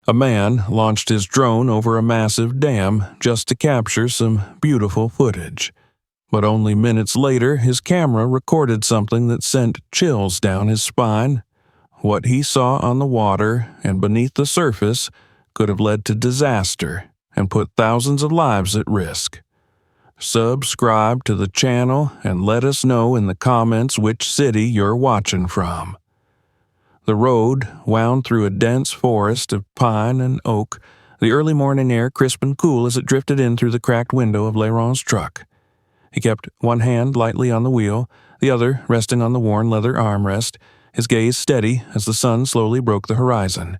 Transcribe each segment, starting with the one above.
A man launched his drone over a massive dam just to capture some beautiful footage. But only minutes later, his camera recorded something that sent chills down his spine. What he saw on the water and beneath the surface could have led to disaster and put thousands of lives at risk. Subscribe to the channel and let us know in the comments which city you're watching from. The road wound through a dense forest of pine and oak, the early morning air crisp and cool as it drifted in through the cracked window of Laurent's truck. He kept one hand lightly on the wheel, the other resting on the worn leather armrest, his gaze steady as the sun slowly broke the horizon.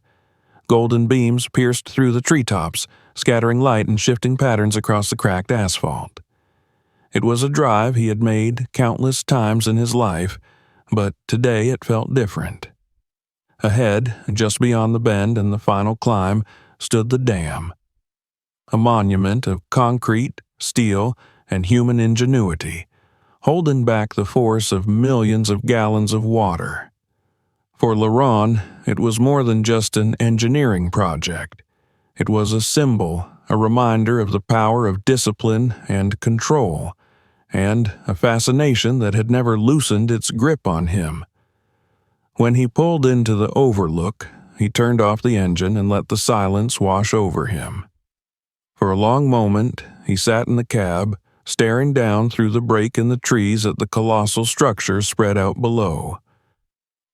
Golden beams pierced through the treetops, scattering light in shifting patterns across the cracked asphalt. It was a drive he had made countless times in his life, but today it felt different. Ahead, just beyond the bend and the final climb, stood the dam. A monument of concrete, steel, and human ingenuity, holding back the force of millions of gallons of water. For Laurent, it was more than just an engineering project. It was a symbol, a reminder of the power of discipline and control, and a fascination that had never loosened its grip on him. When he pulled into the overlook, he turned off the engine and let the silence wash over him. For a long moment, he sat in the cab, staring down through the break in the trees at the colossal structure spread out below.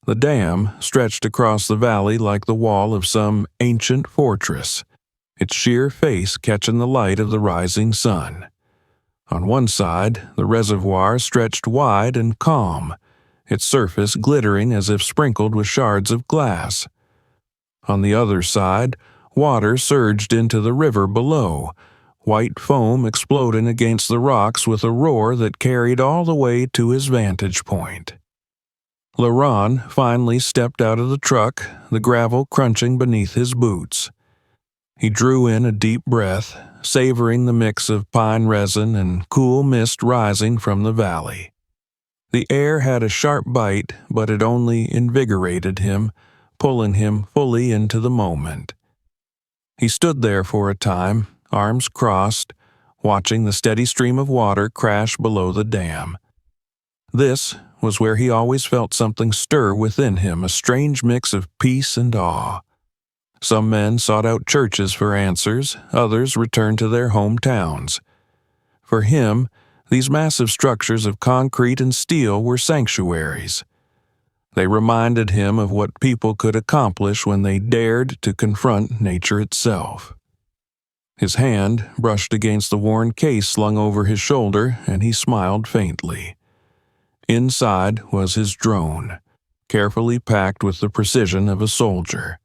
The dam stretched across the valley like the wall of some ancient fortress, its sheer face catching the light of the rising sun. On one side, the reservoir stretched wide and calm, its surface glittering as if sprinkled with shards of glass. On the other side, water surged into the river below, white foam exploding against the rocks with a roar that carried all the way to his vantage point. Laurent finally stepped out of the truck, the gravel crunching beneath his boots. He drew in a deep breath, savoring the mix of pine resin and cool mist rising from the valley. The air had a sharp bite, but it only invigorated him, pulling him fully into the moment. He stood there for a time, arms crossed, watching the steady stream of water crash below the dam. This was where he always felt something stir within him, a strange mix of peace and awe. Some men sought out churches for answers, others returned to their hometowns. For him, these massive structures of concrete and steel were sanctuaries. They reminded him of what people could accomplish when they dared to confront nature itself. His hand brushed against the worn case slung over his shoulder, and he smiled faintly. Inside was his drone, carefully packed with the precision of a soldier.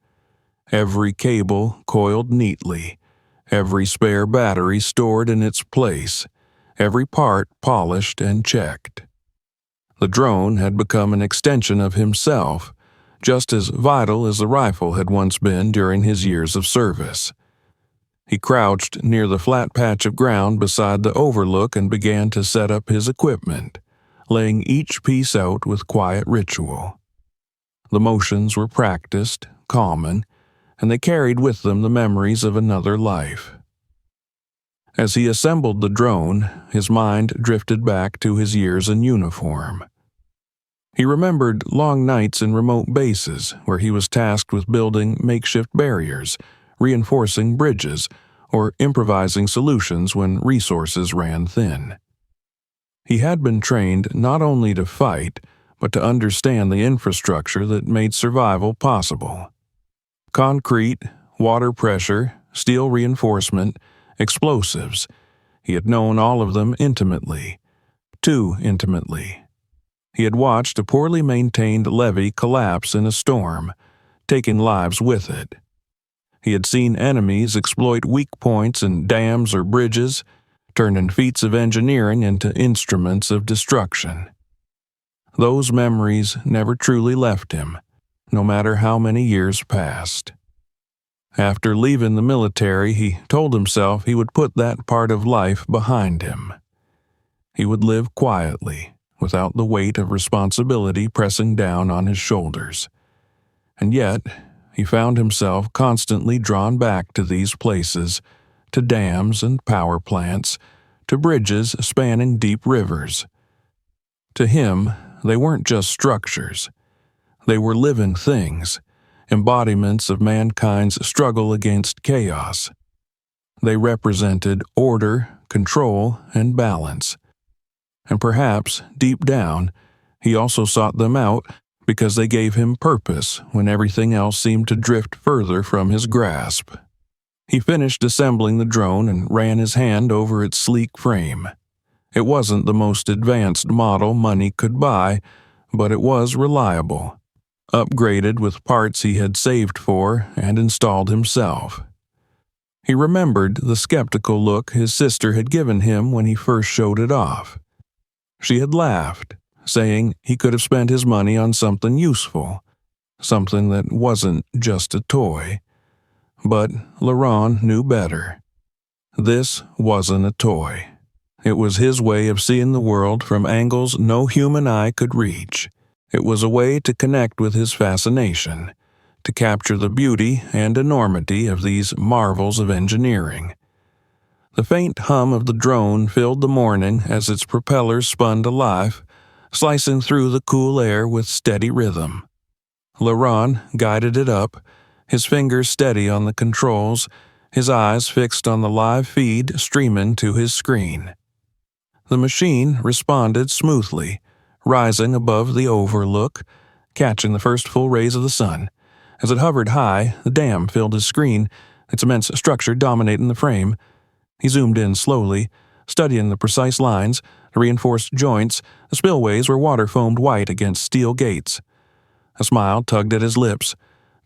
Every cable coiled neatly, every spare battery stored in its place, every part polished and checked. The drone had become an extension of himself, just as vital as the rifle had once been during his years of service. He crouched near the flat patch of ground beside the overlook and began to set up his equipment, laying each piece out with quiet ritual. The motions were practiced, common, and they carried with them the memories of another life. As he assembled the drone, his mind drifted back to his years in uniform. He remembered long nights in remote bases where he was tasked with building makeshift barriers, reinforcing bridges, or improvising solutions when resources ran thin. He had been trained not only to fight, but to understand the infrastructure that made survival possible. Concrete, water pressure, steel reinforcement, explosives. He had known all of them intimately, too intimately. He had watched a poorly maintained levee collapse in a storm, taking lives with it. He had seen enemies exploit weak points in dams or bridges, turning feats of engineering into instruments of destruction. Those memories never truly left him, no matter how many years passed. After leaving the military, he told himself he would put that part of life behind him. He would live quietly, without the weight of responsibility pressing down on his shoulders. And yet, he found himself constantly drawn back to these places, to dams and power plants, to bridges spanning deep rivers. To him, they weren't just structures. They were living things, embodiments of mankind's struggle against chaos. They represented order, control, and balance. And perhaps, deep down, he also sought them out because they gave him purpose when everything else seemed to drift further from his grasp. He finished assembling the drone and ran his hand over its sleek frame. It wasn't the most advanced model money could buy, but it was reliable, upgraded with parts he had saved for and installed himself. He remembered the skeptical look his sister had given him when he first showed it off. She had laughed, saying he could have spent his money on something useful, something that wasn't just a toy. But Laurent knew better. This wasn't a toy. It was his way of seeing the world from angles no human eye could reach. It was a way to connect with his fascination, to capture the beauty and enormity of these marvels of engineering. The faint hum of the drone filled the morning as its propellers spun to life, slicing through the cool air with steady rhythm. Laurent guided it up, his fingers steady on the controls, his eyes fixed on the live feed streaming to his screen. The machine responded smoothly, rising above the overlook, catching the first full rays of the sun. As it hovered high, the dam filled his screen, its immense structure dominating the frame. He zoomed in slowly, studying the precise lines, the reinforced joints, the spillways where water foamed white against steel gates. A smile tugged at his lips.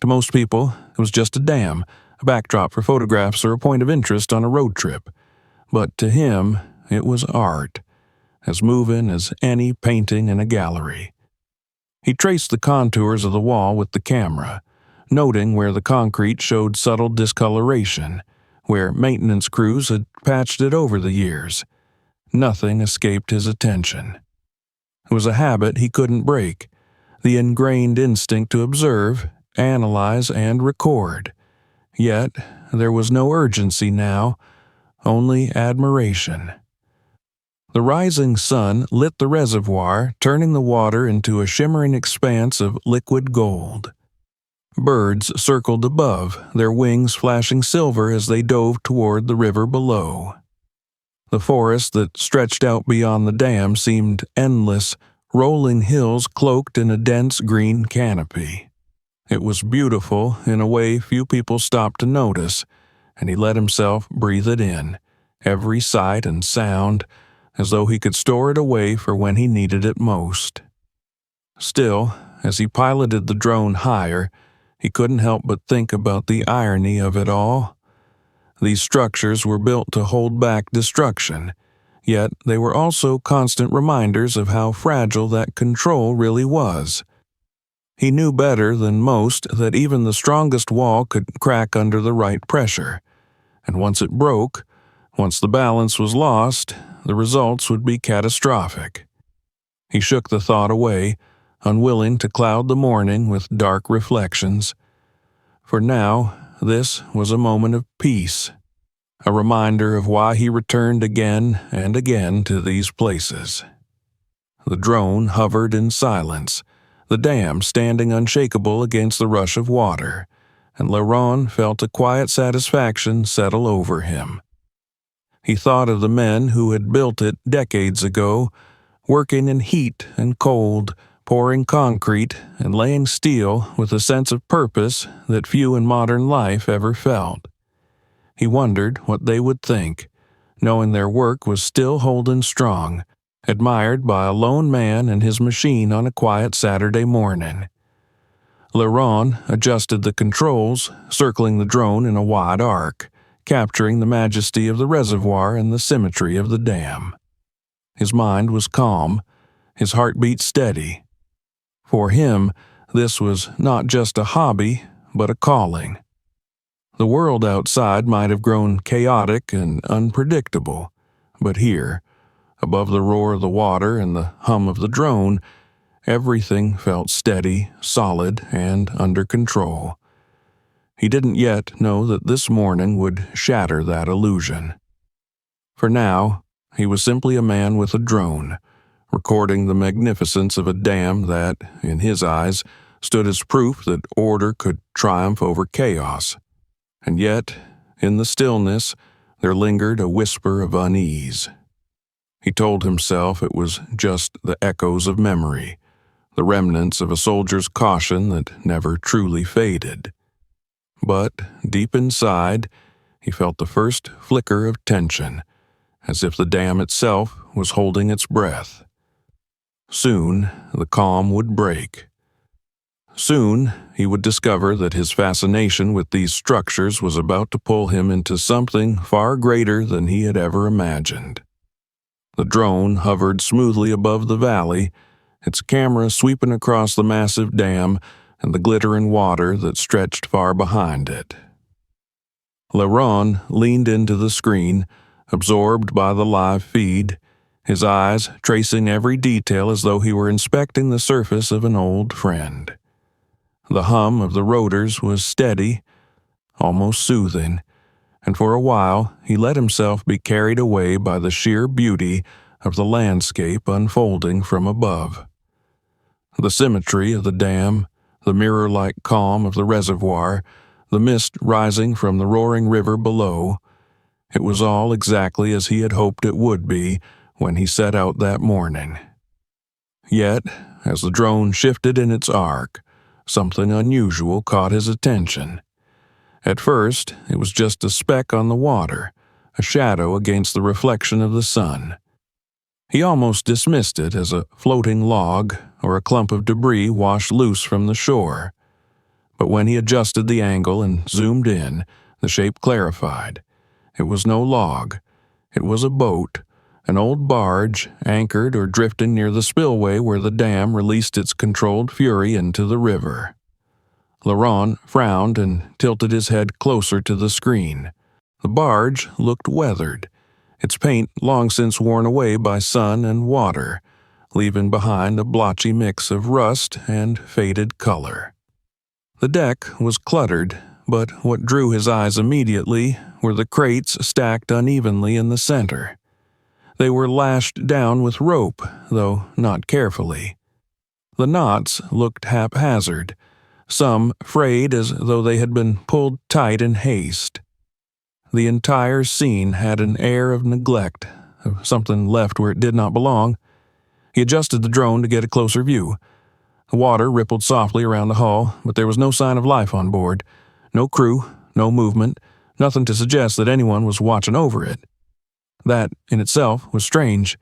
To most people, it was just a dam, a backdrop for photographs or a point of interest on a road trip. But to him, it was art, as moving as any painting in a gallery. He traced the contours of the wall with the camera, noting where the concrete showed subtle discoloration, where maintenance crews had patched it over the years. Nothing escaped his attention. It was a habit he couldn't break, the ingrained instinct to observe, analyze, and record. Yet there was no urgency now, only admiration. The rising sun lit the reservoir, turning the water into a shimmering expanse of liquid gold. Birds circled above, their wings flashing silver as they dove toward the river below. The forest that stretched out beyond the dam seemed endless, rolling hills cloaked in a dense green canopy. It was beautiful in a way few people stopped to notice, and he let himself breathe it in, every sight and sound, as though he could store it away for when he needed it most. Still, as he piloted the drone higher, he couldn't help but think about the irony of it all. These structures were built to hold back destruction, yet they were also constant reminders of how fragile that control really was. He knew better than most that even the strongest wall could crack under the right pressure, and once it broke, once the balance was lost, the results would be catastrophic. He shook the thought away, unwilling to cloud the morning with dark reflections. For now, this was a moment of peace, a reminder of why he returned again and again to these places. The drone hovered in silence, the dam standing unshakable against the rush of water, and Laurent felt a quiet satisfaction settle over him. He thought of the men who had built it decades ago, working in heat and cold, pouring concrete and laying steel with a sense of purpose that few in modern life ever felt. He wondered what they would think, knowing their work was still holding strong, admired by a lone man and his machine on a quiet Saturday morning. Laurent adjusted the controls, circling the drone in a wide arc, capturing the majesty of the reservoir and the symmetry of the dam. His mind was calm, his heartbeat steady. For him, this was not just a hobby, but a calling. The world outside might have grown chaotic and unpredictable, but here, above the roar of the water and the hum of the drone, everything felt steady, solid, and under control. He didn't yet know that this morning would shatter that illusion. For now, he was simply a man with a drone, recording the magnificence of a dam that, in his eyes, stood as proof that order could triumph over chaos. And yet, in the stillness, there lingered a whisper of unease. He told himself it was just the echoes of memory, the remnants of a soldier's caution that never truly faded. But, deep inside, he felt the first flicker of tension, as if the dam itself was holding its breath. Soon, the calm would break. Soon, he would discover that his fascination with these structures was about to pull him into something far greater than he had ever imagined. The drone hovered smoothly above the valley, its camera sweeping across the massive dam and the glittering water that stretched far behind it. LeRon leaned into the screen, absorbed by the live feed, his eyes tracing every detail as though he were inspecting the surface of an old friend. The hum of the rotors was steady, almost soothing, and for a while he let himself be carried away by the sheer beauty of the landscape unfolding from above. The symmetry of the dam, the mirror-like calm of the reservoir, the mist rising from the roaring river below, it was all exactly as he had hoped it would be when he set out that morning. Yet, as the drone shifted in its arc, something unusual caught his attention. At first, it was just a speck on the water, a shadow against the reflection of the sun. He almost dismissed it as a floating log or a clump of debris washed loose from the shore. But when he adjusted the angle and zoomed in, the shape clarified. It was no log. It was a boat, an old barge anchored or drifting near the spillway where the dam released its controlled fury into the river. LeRon frowned and tilted his head closer to the screen. The barge looked weathered, its paint long since worn away by sun and water, leaving behind a blotchy mix of rust and faded color. The deck was cluttered, but what drew his eyes immediately were the crates stacked unevenly in the center. They were lashed down with rope, though not carefully. The knots looked haphazard, some frayed as though they had been pulled tight in haste. The entire scene had an air of neglect, of something left where it did not belong. He adjusted the drone to get a closer view. The water rippled softly around the hull, but there was no sign of life on board. No crew, no movement, nothing to suggest that anyone was watching over it. That, in itself, was strange.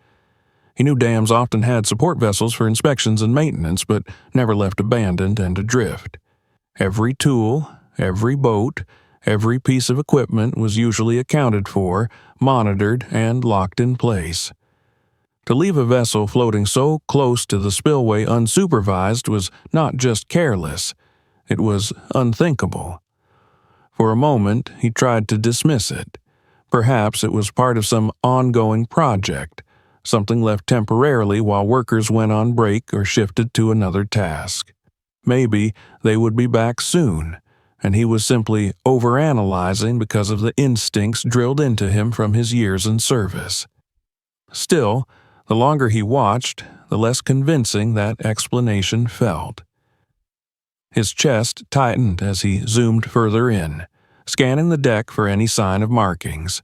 He knew dams often had support vessels for inspections and maintenance, but never left abandoned and adrift. Every tool, every boat, every piece of equipment was usually accounted for, monitored, and locked in place. To leave a vessel floating so close to the spillway unsupervised was not just careless, it was unthinkable. For a moment, he tried to dismiss it. Perhaps it was part of some ongoing project, something left temporarily while workers went on break or shifted to another task. Maybe they would be back soon, and he was simply overanalyzing because of the instincts drilled into him from his years in service. Still, the longer he watched, the less convincing that explanation felt. His chest tightened as he zoomed further in, scanning the deck for any sign of markings.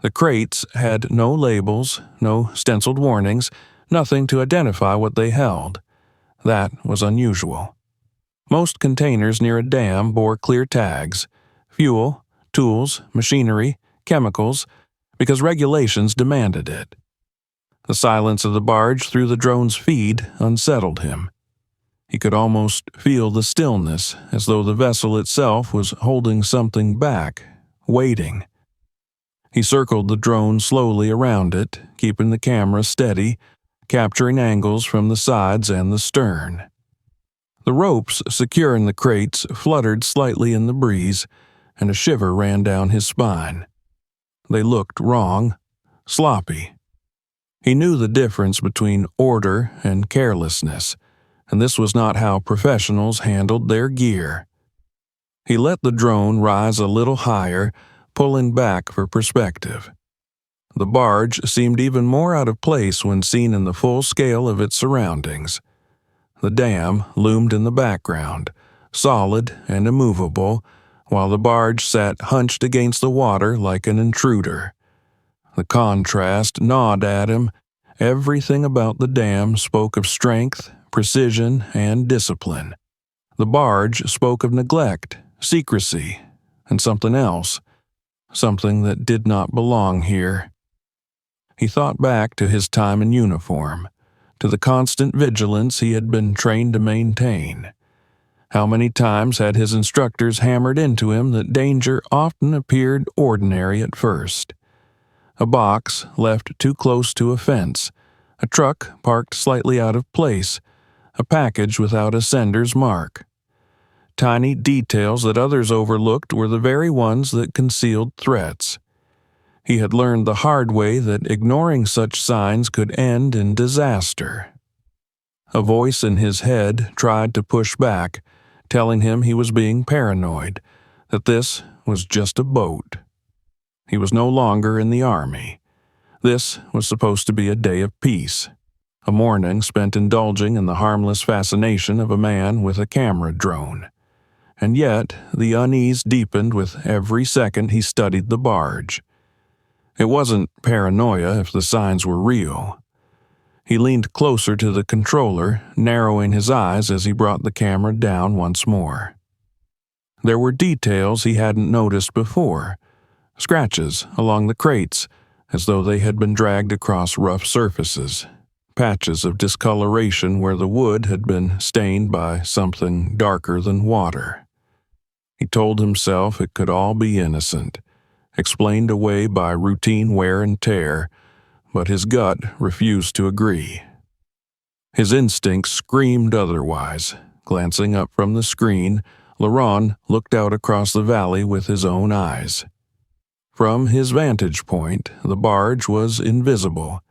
The crates had no labels, no stenciled warnings, nothing to identify what they held. That was unusual. Most containers near a dam bore clear tags: fuel, tools, machinery, chemicals, because regulations demanded it. The silence of the barge through the drone's feed unsettled him. He could almost feel the stillness, as though the vessel itself was holding something back, waiting. He circled the drone slowly around it, keeping the camera steady, capturing angles from the sides and the stern. The ropes securing the crates fluttered slightly in the breeze, and a shiver ran down his spine. They looked wrong, sloppy. He knew the difference between order and carelessness, and this was not how professionals handled their gear. He let the drone rise a little higher, pulling back for perspective. The barge seemed even more out of place when seen in the full scale of its surroundings. The dam loomed in the background, solid and immovable, while the barge sat hunched against the water like an intruder. The contrast gnawed at him. Everything about the dam spoke of strength, precision, and discipline. The barge spoke of neglect, secrecy, and something else, something that did not belong here. He thought back to his time in uniform, to the constant vigilance he had been trained to maintain. How many times had his instructors hammered into him that danger often appeared ordinary at first? A box left too close to a fence, a truck parked slightly out of place, a package without a sender's mark. Tiny details that others overlooked were the very ones that concealed threats. He had learned the hard way that ignoring such signs could end in disaster. A voice in his head tried to push back, telling him he was being paranoid, that this was just a boat. He was no longer in the army. This was supposed to be a day of peace, a morning spent indulging in the harmless fascination of a man with a camera drone. And yet, the unease deepened with every second he studied the barge. It wasn't paranoia if the signs were real. He leaned closer to the controller, narrowing his eyes as he brought the camera down once more. There were details he hadn't noticed before, scratches along the crates, as though they had been dragged across rough surfaces, patches of discoloration where the wood had been stained by something darker than water. He told himself it could all be innocent, explained away by routine wear and tear, but his gut refused to agree. His instincts screamed otherwise. Glancing up from the screen, Laurent looked out across the valley with his own eyes. From his vantage point, the barge was invisible,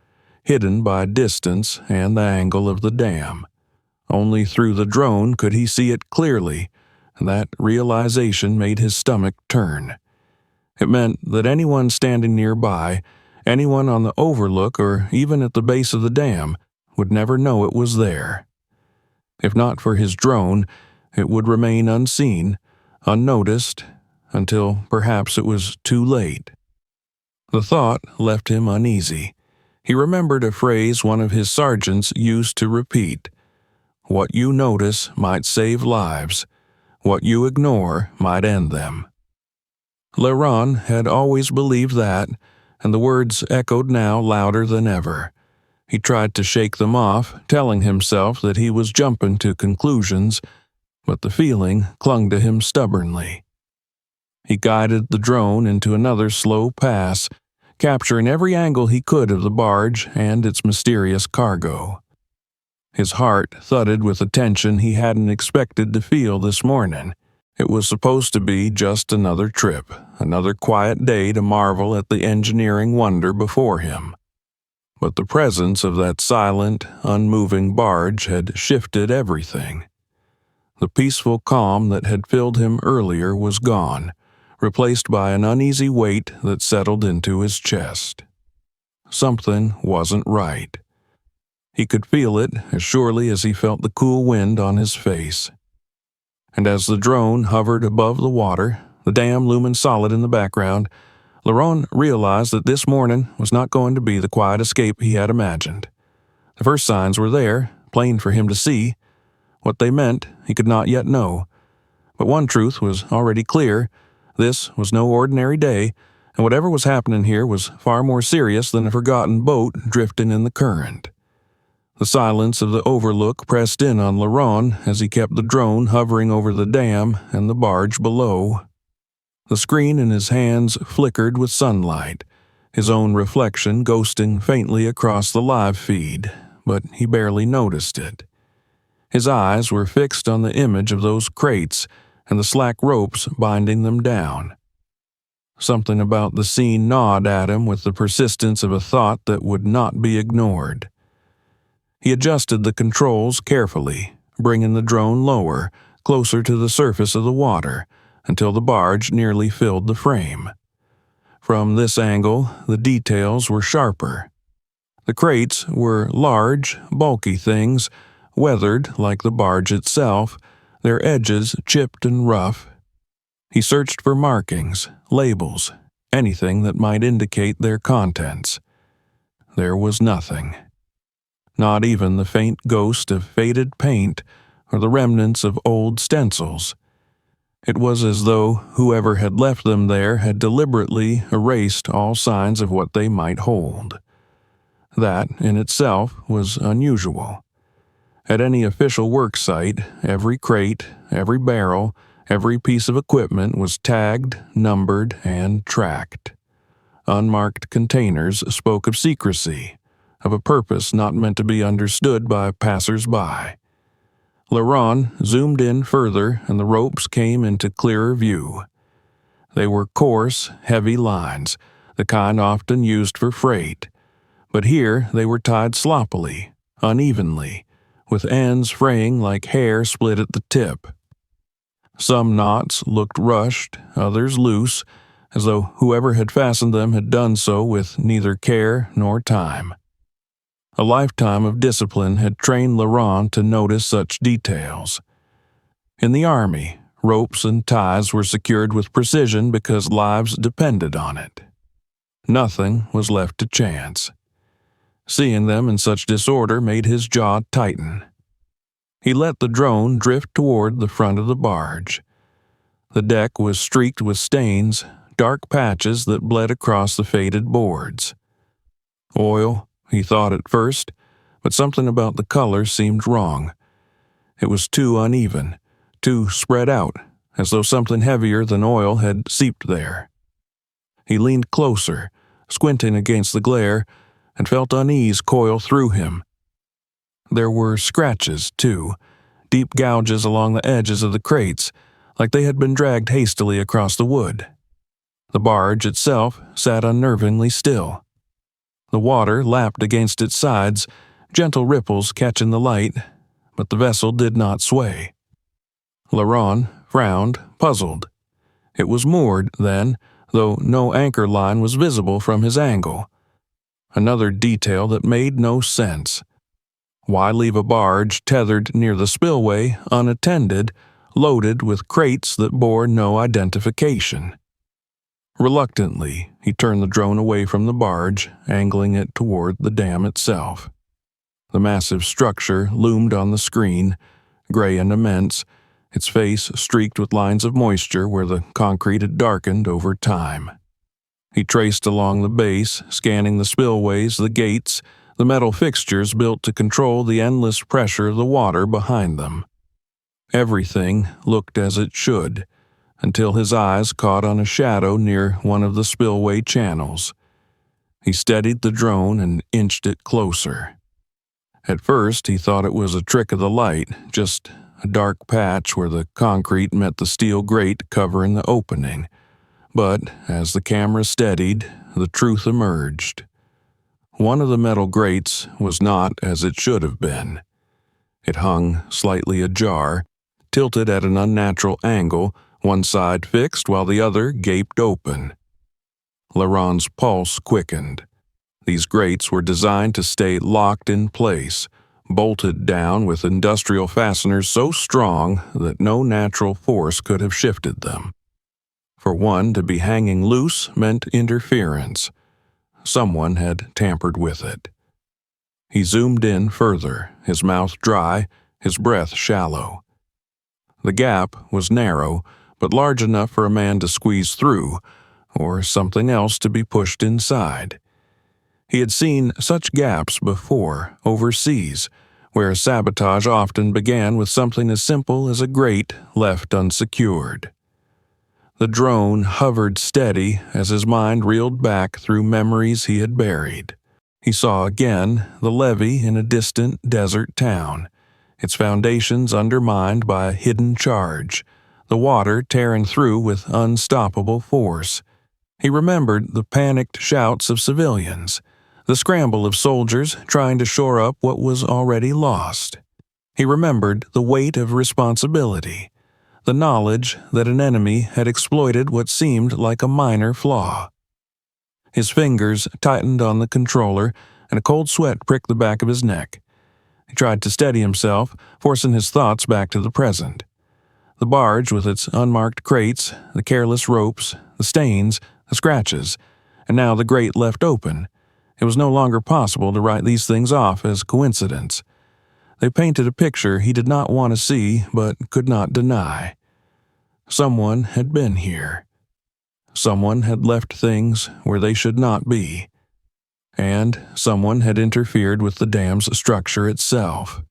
hidden by distance and the angle of the dam. Only through the drone could he see it clearly, and that realization made his stomach turn. It meant that anyone standing nearby, anyone on the overlook or even at the base of the dam, would never know it was there. If not for his drone, it would remain unseen, unnoticed, until perhaps it was too late. The thought left him uneasy. He remembered a phrase one of his sergeants used to repeat: "What you notice might save lives. What you ignore might end them." Laurent had always believed that, and the words echoed now louder than ever. He tried to shake them off, telling himself that he was jumping to conclusions, but the feeling clung to him stubbornly. He guided the drone into another slow pass, capturing every angle he could of the barge and its mysterious cargo. His heart thudded with a tension he hadn't expected to feel this morning. It was supposed to be just another trip, another quiet day to marvel at the engineering wonder before him. But the presence of that silent, unmoving barge had shifted everything. The peaceful calm that had filled him earlier was gone, replaced by an uneasy weight that settled into his chest. Something wasn't right. He could feel it as surely as he felt the cool wind on his face. And as the drone hovered above the water, the dam looming solid in the background, Laurent realized that this morning was not going to be the quiet escape he had imagined. The first signs were there, plain for him to see. What they meant, he could not yet know. But one truth was already clear: this was no ordinary day, and whatever was happening here was far more serious than a forgotten boat drifting in the current. The silence of the overlook pressed in on Laurent as he kept the drone hovering over the dam and the barge below. The screen in his hands flickered with sunlight, his own reflection ghosting faintly across the live feed, but he barely noticed it. His eyes were fixed on the image of those crates and the slack ropes binding them down. Something about the scene gnawed at him with the persistence of a thought that would not be ignored. He adjusted the controls carefully, bringing the drone lower, closer to the surface of the water, until the barge nearly filled the frame. From this angle, the details were sharper. The crates were large, bulky things, weathered like the barge itself, their edges chipped and rough. He searched for markings, labels, anything that might indicate their contents. There was nothing. Not even the faint ghost of faded paint or the remnants of old stencils. It was as though whoever had left them there had deliberately erased all signs of what they might hold. That, in itself, was unusual. At any official work site, every crate, every barrel, every piece of equipment was tagged, numbered, and tracked. Unmarked containers spoke of secrecy, of a purpose not meant to be understood by passers-by. Laurent zoomed in further, and the ropes came into clearer view. They were coarse, heavy lines, the kind often used for freight. But here they were tied sloppily, unevenly, with ends fraying like hair split at the tip. Some knots looked rushed, others loose, as though whoever had fastened them had done so with neither care nor time. A lifetime of discipline had trained Laurent to notice such details. In the army, ropes and ties were secured with precision because lives depended on it. Nothing was left to chance. Seeing them in such disorder made his jaw tighten. He let the drone drift toward the front of the barge. The deck was streaked with stains, dark patches that bled across the faded boards. Oil, he thought at first, but something about the color seemed wrong. It was too uneven, too spread out, as though something heavier than oil had seeped there. He leaned closer, squinting against the glare, and felt unease coil through him. There were scratches, too, deep gouges along the edges of the crates, like they had been dragged hastily across the wood. The barge itself sat unnervingly still. The water lapped against its sides, gentle ripples catching the light, but the vessel did not sway. Laurent frowned, puzzled. It was moored, then, though no anchor line was visible from his angle. Another detail that made no sense. Why leave a barge tethered near the spillway, unattended, loaded with crates that bore no identification? Reluctantly, he turned the drone away from the barge, angling it toward the dam itself. The massive structure loomed on the screen, gray and immense, its face streaked with lines of moisture where the concrete had darkened over time. He traced along the base, scanning the spillways, the gates, the metal fixtures built to control the endless pressure of the water behind them. Everything looked as it should, until his eyes caught on a shadow near one of the spillway channels. He steadied the drone and inched it closer. At first, he thought it was a trick of the light, just a dark patch where the concrete met the steel grate covering the opening. But as the camera steadied, the truth emerged. One of the metal grates was not as it should have been. It hung slightly ajar, tilted at an unnatural angle, one side fixed while the other gaped open. Laurent's pulse quickened. These grates were designed to stay locked in place, bolted down with industrial fasteners so strong that no natural force could have shifted them. For one to be hanging loose meant interference. Someone had tampered with it. He zoomed in further, his mouth dry, his breath shallow. The gap was narrow, but large enough for a man to squeeze through, or something else to be pushed inside. He had seen such gaps before, overseas, where sabotage often began with something as simple as a grate left unsecured. The drone hovered steady as his mind reeled back through memories he had buried. He saw again the levee in a distant desert town, its foundations undermined by a hidden charge, the water tearing through with unstoppable force. He remembered the panicked shouts of civilians, the scramble of soldiers trying to shore up what was already lost. He remembered the weight of responsibility, the knowledge that an enemy had exploited what seemed like a minor flaw. His fingers tightened on the controller, and a cold sweat pricked the back of his neck. He tried to steady himself, forcing his thoughts back to the present. The barge with its unmarked crates, the careless ropes, the stains, the scratches, and now the grate left open. It was no longer possible to write these things off as coincidence. They painted a picture he did not want to see but could not deny. Someone had been here. Someone had left things where they should not be. And someone had interfered with the dam's structure itself.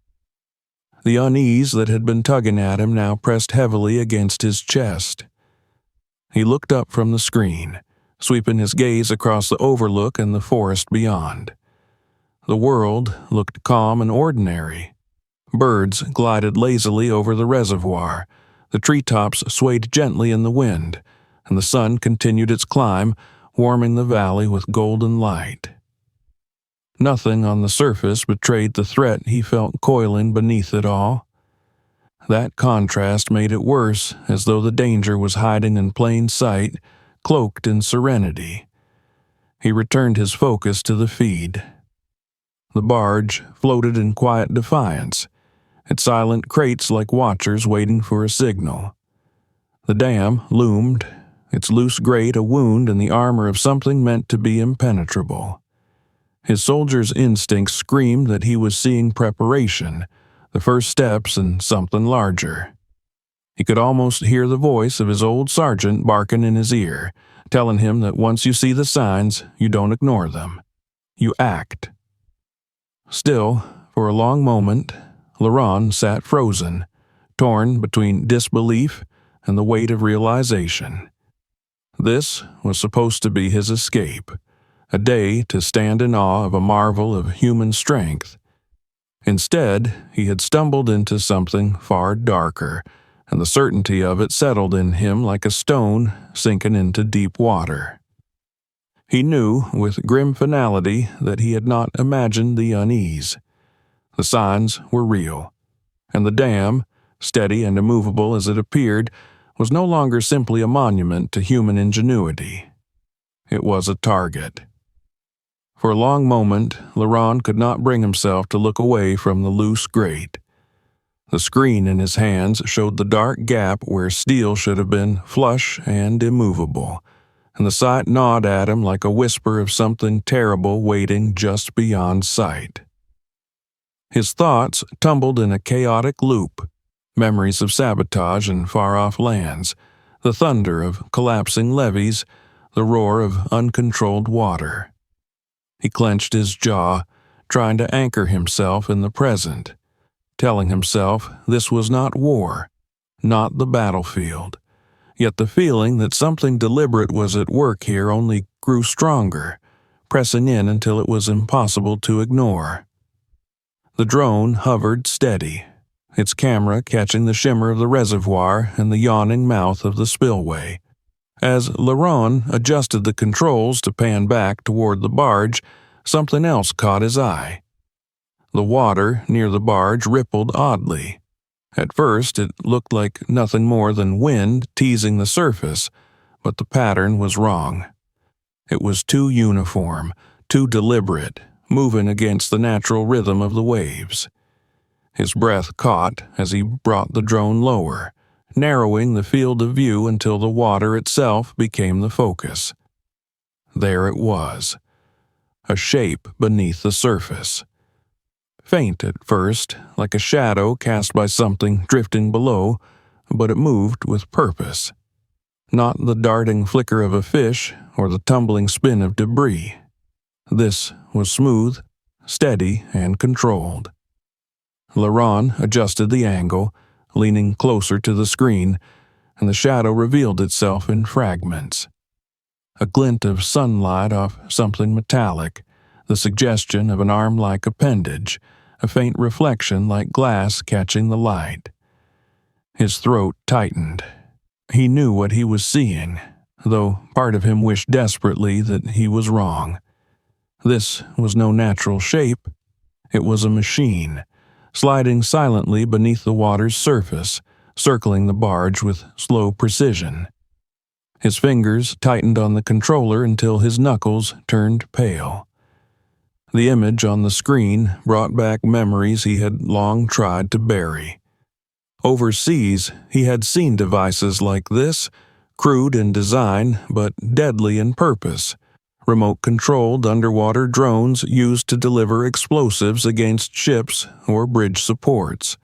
The unease that had been tugging at him now pressed heavily against his chest. He looked up from the screen, sweeping his gaze across the overlook and the forest beyond. The world looked calm and ordinary. Birds glided lazily over the reservoir, the treetops swayed gently in the wind, and the sun continued its climb, warming the valley with golden light. Nothing on the surface betrayed the threat he felt coiling beneath it all. That contrast made it worse, as though the danger was hiding in plain sight, cloaked in serenity. He returned his focus to the feed. The barge floated in quiet defiance, its silent crates like watchers waiting for a signal. The dam loomed, its loose grate a wound in the armor of something meant to be impenetrable. His soldier's instincts screamed that he was seeing preparation, the first steps in something larger. He could almost hear the voice of his old sergeant barking in his ear, telling him that once you see the signs, you don't ignore them. You act. Still, for a long moment, Laurent sat frozen, torn between disbelief and the weight of realization. This was supposed to be his escape, a day to stand in awe of a marvel of human strength. Instead, he had stumbled into something far darker, and the certainty of it settled in him like a stone sinking into deep water. He knew with grim finality that he had not imagined the unease. The signs were real, and the dam, steady and immovable as it appeared, was no longer simply a monument to human ingenuity. It was a target. For a long moment, Laurent could not bring himself to look away from the loose grate. The screen in his hands showed the dark gap where steel should have been flush and immovable, and the sight gnawed at him like a whisper of something terrible waiting just beyond sight. His thoughts tumbled in a chaotic loop, memories of sabotage in far-off lands, the thunder of collapsing levees, the roar of uncontrolled water. He clenched his jaw, trying to anchor himself in the present, telling himself this was not war, not the battlefield. Yet the feeling that something deliberate was at work here only grew stronger, pressing in until it was impossible to ignore. The drone hovered steady, its camera catching the shimmer of the reservoir and the yawning mouth of the spillway. As Laurent adjusted the controls to pan back toward the barge, something else caught his eye. The water near the barge rippled oddly. At first, it looked like nothing more than wind teasing the surface, but the pattern was wrong. It was too uniform, too deliberate, moving against the natural rhythm of the waves. His breath caught as he brought the drone lower, narrowing the field of view until the water itself became the focus. There it was, a shape beneath the surface. Faint at first, like a shadow cast by something drifting below, but it moved with purpose. Not the darting flicker of a fish or the tumbling spin of debris. This was smooth, steady, and controlled. Laurent adjusted the angle, leaning closer to the screen, and the shadow revealed itself in fragments. A glint of sunlight off something metallic, the suggestion of an arm-like appendage, a faint reflection like glass catching the light. His throat tightened. He knew what he was seeing, though part of him wished desperately that he was wrong. This was no natural shape. It was a machine, sliding silently beneath the water's surface, circling the barge with slow precision. His fingers tightened on the controller until his knuckles turned pale. The image on the screen brought back memories he had long tried to bury. Overseas, he had seen devices like this, crude in design but deadly in purpose, remote-controlled underwater drones used to deliver explosives against ships or bridge supports.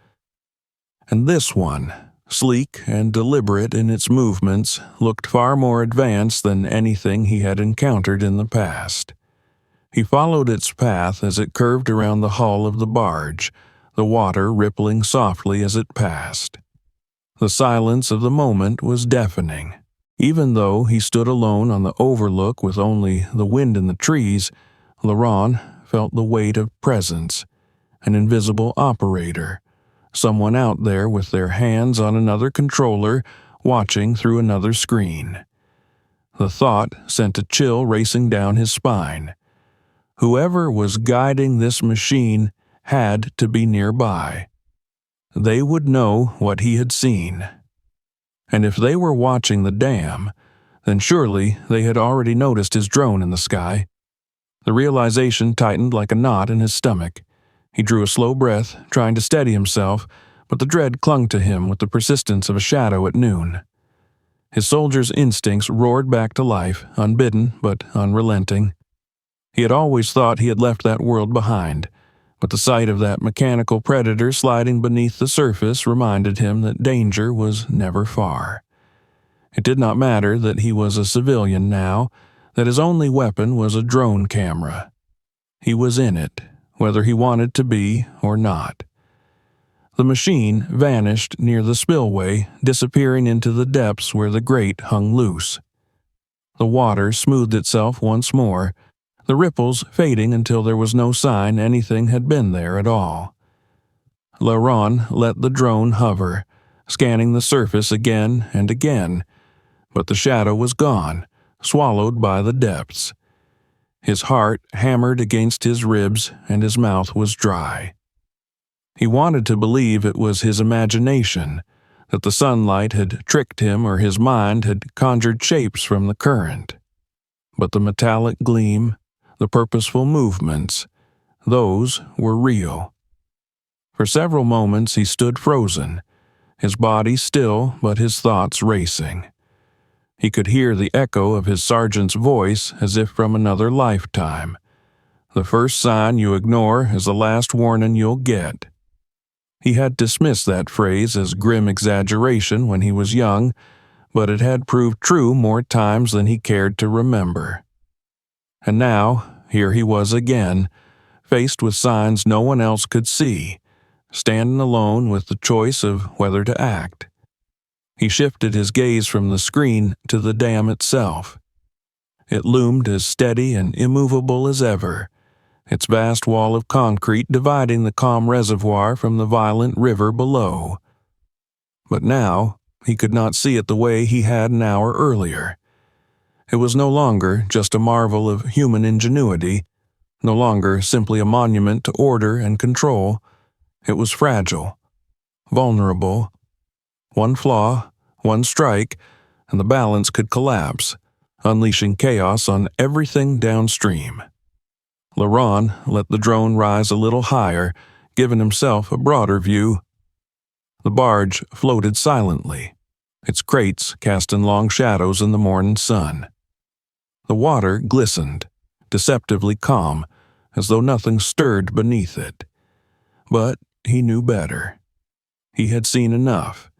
And this one, sleek and deliberate in its movements, looked far more advanced than anything he had encountered in the past. He followed its path as it curved around the hull of the barge, the water rippling softly as it passed. The silence of the moment was deafening. Even though he stood alone on the overlook with only the wind in the trees, Laurent felt the weight of presence, an invisible operator, someone out there with their hands on another controller, watching through another screen. The thought sent a chill racing down his spine. Whoever was guiding this machine had to be nearby. They would know what he had seen. And if they were watching the dam, then surely they had already noticed his drone in the sky. The realization tightened like a knot in his stomach. He drew a slow breath, trying to steady himself, but the dread clung to him with the persistence of a shadow at noon. His soldier's instincts roared back to life, unbidden but unrelenting. He had always thought he had left that world behind, but the sight of that mechanical predator sliding beneath the surface reminded him that danger was never far. It did not matter that he was a civilian now, that his only weapon was a drone camera. He was in it, whether he wanted to be or not. The machine vanished near the spillway, disappearing into the depths where the grate hung loose. The water smoothed itself once more, the ripples fading until there was no sign anything had been there at all. Laurent let the drone hover, scanning the surface again and again, but the shadow was gone, swallowed by the depths. His heart hammered against his ribs and his mouth was dry. He wanted to believe it was his imagination, that the sunlight had tricked him or his mind had conjured shapes from the current. But the metallic gleam, the purposeful movements, those were real. For several moments he stood frozen, his body still but his thoughts racing. He could hear the echo of his sergeant's voice as if from another lifetime. The first sign you ignore is the last warning you'll get. He had dismissed that phrase as grim exaggeration when he was young, but it had proved true more times than he cared to remember. And now, here he was again, faced with signs no one else could see, standing alone with the choice of whether to act. He shifted his gaze from the screen to the dam itself. It loomed as steady and immovable as ever, its vast wall of concrete dividing the calm reservoir from the violent river below. But now, he could not see it the way he had an hour earlier. It was no longer just a marvel of human ingenuity, no longer simply a monument to order and control. It was fragile, vulnerable. One flaw, one strike, and the balance could collapse, unleashing chaos on everything downstream. Laurent let the drone rise a little higher, giving himself a broader view. The barge floated silently, its crates casting long shadows in the morning sun. The water glistened, deceptively calm, as though nothing stirred beneath it. But he knew better. He had seen enough.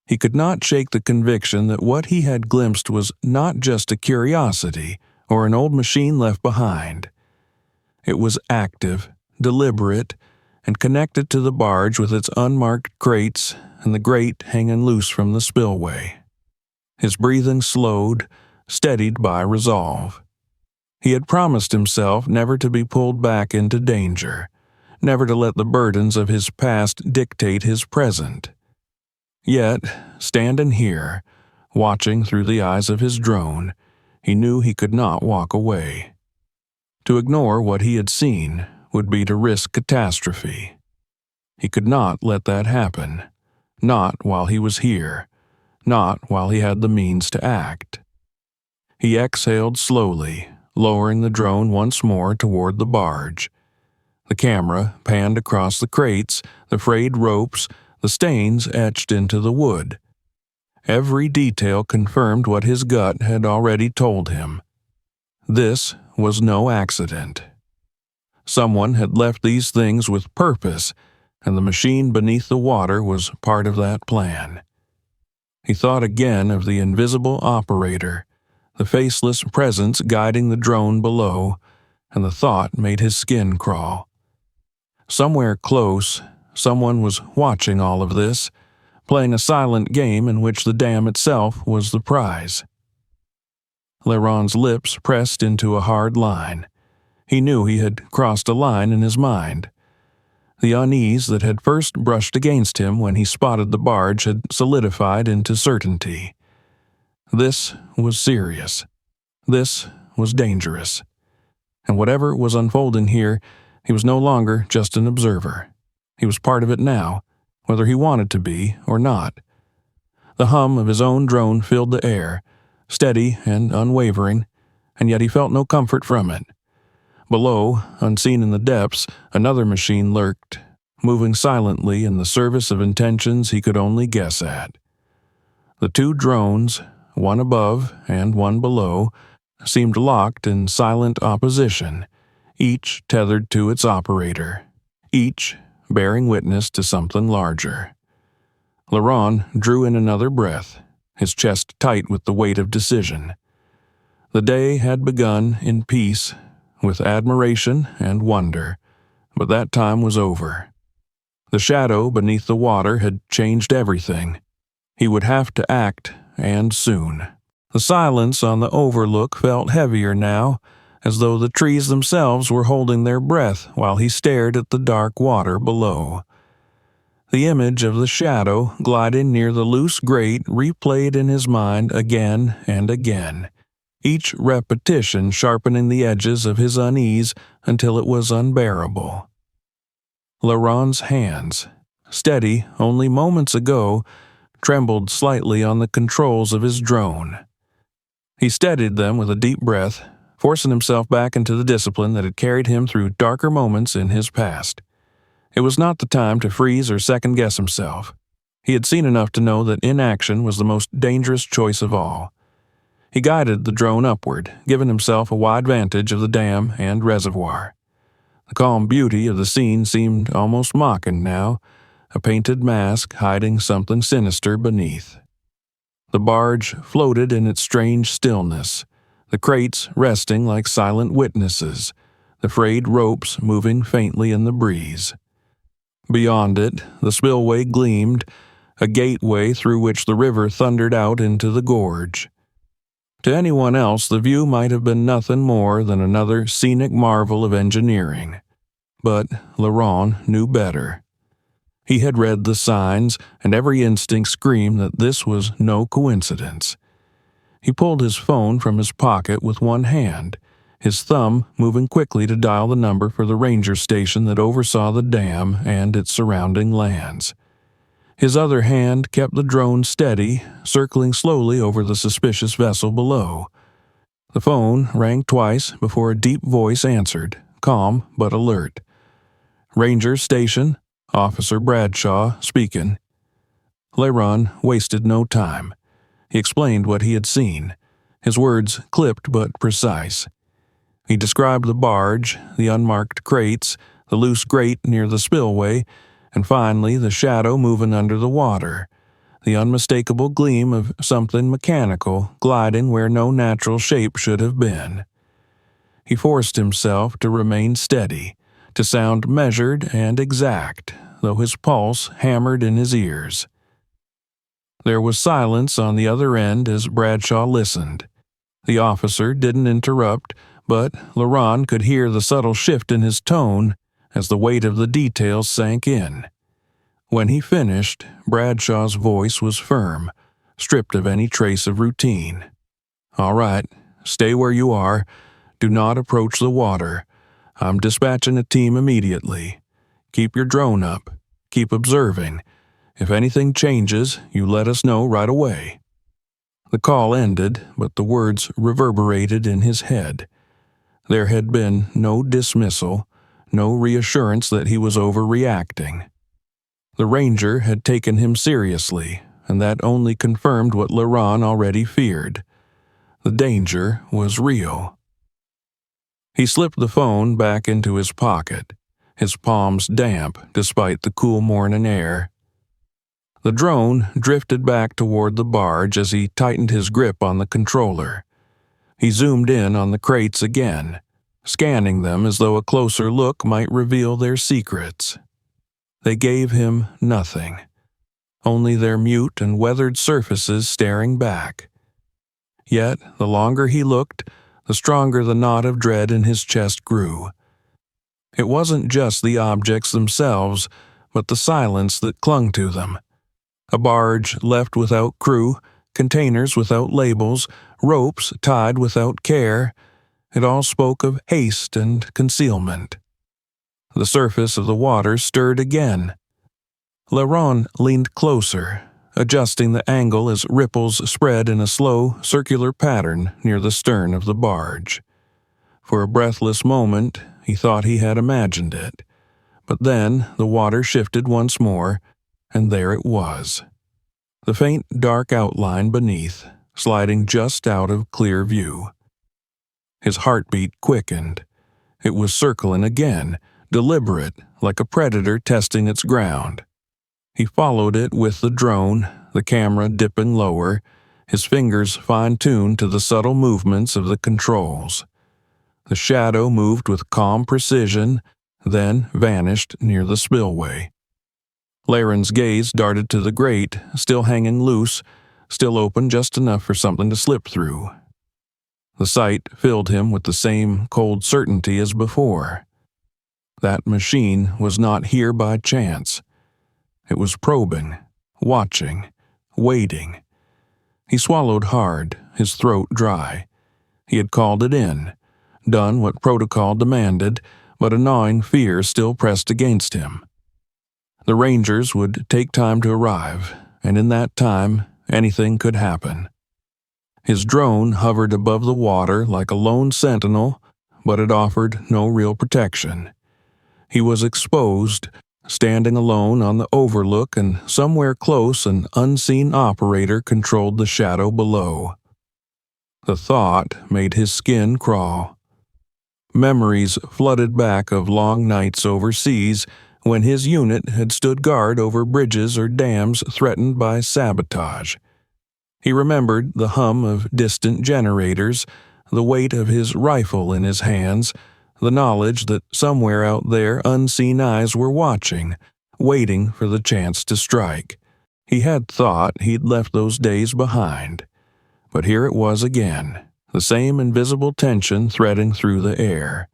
He could not shake the conviction that what he had glimpsed was not just a curiosity or an old machine left behind. It was active, deliberate, and connected to the barge with its unmarked crates and the grate hanging loose from the spillway. His breathing slowed, steadied by resolve. He had promised himself never to be pulled back into danger, never to let the burdens of his past dictate his present. Yet, standing here, watching through the eyes of his drone, he knew he could not walk away. To ignore what he had seen would be to risk catastrophe. He could not let that happen, Not while he was here. Not while he had the means to act. He exhaled slowly, lowering the drone once more toward the barge. The camera panned across the crates, the frayed ropes, the stains etched into the wood. Every detail confirmed what his gut had already told him. This was no accident. Someone had left these things with purpose, and the machine beneath the water was part of that plan. He thought again of the invisible operator, the faceless presence guiding the drone below, and the thought made his skin crawl. Somewhere close, someone was watching all of this, playing a silent game in which the dam itself was the prize. Leron's lips pressed into a hard line. He knew he had crossed a line in his mind. The unease that had first brushed against him when he spotted the barge had solidified into certainty. This was serious. This was dangerous. And whatever was unfolding here, he was no longer just an observer. He was part of it now, whether he wanted to be or not. The hum of his own drone filled the air, steady and unwavering, and yet he felt no comfort from it. Below, unseen in the depths, another machine lurked, moving silently in the service of intentions he could only guess at. The two drones, one above and one below, seemed locked in silent opposition, each tethered to its operator, each bearing witness to something larger. Leron drew in another breath, his chest tight with the weight of decision. The day had begun in peace, with admiration and wonder, but that time was over. The shadow beneath the water had changed everything. He would have to act, and soon. The silence on the overlook felt heavier now, as though the trees themselves were holding their breath while he stared at the dark water below. The image of the shadow gliding near the loose grate replayed in his mind again and again, each repetition sharpening the edges of his unease until it was unbearable. Leron's hands, steady only moments ago, trembled slightly on the controls of his drone. He steadied them with a deep breath, forcing himself back into the discipline that had carried him through darker moments in his past. It was not the time to freeze or second-guess himself. He had seen enough to know that inaction was the most dangerous choice of all. He guided the drone upward, giving himself a wide vantage of the dam and reservoir. The calm beauty of the scene seemed almost mocking now, a painted mask hiding something sinister beneath. The barge floated in its strange stillness, the crates resting like silent witnesses, the frayed ropes moving faintly in the breeze. Beyond it, the spillway gleamed, a gateway through which the river thundered out into the gorge. To anyone else, the view might have been nothing more than another scenic marvel of engineering. But Leron knew better. He had read the signs, and every instinct screamed that this was no coincidence. He pulled his phone from his pocket with one hand, his thumb moving quickly to dial the number for the ranger station that oversaw the dam and its surrounding lands. His other hand kept the drone steady, circling slowly over the suspicious vessel below. The phone rang twice before a deep voice answered, calm but alert. "Ranger Station, Officer Bradshaw speaking." Leron wasted no time. He explained what he had seen, his words clipped but precise. He described the barge, the unmarked crates, the loose grate near the spillway, and finally the shadow moving under the water, the unmistakable gleam of something mechanical gliding where no natural shape should have been. He forced himself to remain steady, to sound measured and exact, though his pulse hammered in his ears. There was silence on the other end as Bradshaw listened. The officer didn't interrupt, but Leron could hear the subtle shift in his tone as the weight of the details sank in. When he finished, Bradshaw's voice was firm, stripped of any trace of routine. "All right, stay where you are. Do not approach the water. I'm dispatching a team immediately. Keep your drone up. Keep observing. If anything changes, you let us know right away." The call ended, but the words reverberated in his head. There had been no dismissal, no reassurance that he was overreacting. The ranger had taken him seriously, and that only confirmed what Laurent already feared. The danger was real. He slipped the phone back into his pocket, his palms damp despite the cool morning air. The drone drifted back toward the barge as he tightened his grip on the controller. He zoomed in on the crates again, scanning them as though a closer look might reveal their secrets. They gave him nothing, only their mute and weathered surfaces staring back. Yet, the longer he looked, the stronger the knot of dread in his chest grew. It wasn't just the objects themselves, but the silence that clung to them. A barge left without crew, containers without labels, ropes tied without care. It all spoke of haste and concealment. The surface of the water stirred again. Laurent leaned closer, adjusting the angle as ripples spread in a slow, circular pattern near the stern of the barge. For a breathless moment, he thought he had imagined it. But then the water shifted once more, and there it was. The faint dark outline beneath, sliding just out of clear view. His heartbeat quickened. It was circling again, deliberate, like a predator testing its ground. He followed it with the drone, the camera dipping lower, his fingers fine-tuned to the subtle movements of the controls. The shadow moved with calm precision, then vanished near the spillway. Laren's gaze darted to the grate, still hanging loose, still open just enough for something to slip through. The sight filled him with the same cold certainty as before. That machine was not here by chance. It was probing, watching, waiting. He swallowed hard, his throat dry. He had called it in, done what protocol demanded, but a gnawing fear still pressed against him. The Rangers would take time to arrive, and in that time, anything could happen. His drone hovered above the water like a lone sentinel, but it offered no real protection. He was exposed, standing alone on the overlook, and somewhere close an unseen operator controlled the shadow below. The thought made his skin crawl. Memories flooded back of long nights overseas when his unit had stood guard over bridges or dams threatened by sabotage. He remembered the hum of distant generators, the weight of his rifle in his hands, the knowledge that somewhere out there unseen eyes were watching, waiting for the chance to strike. He had thought he'd left those days behind. But here it was again, the same invisible tension threading through the air.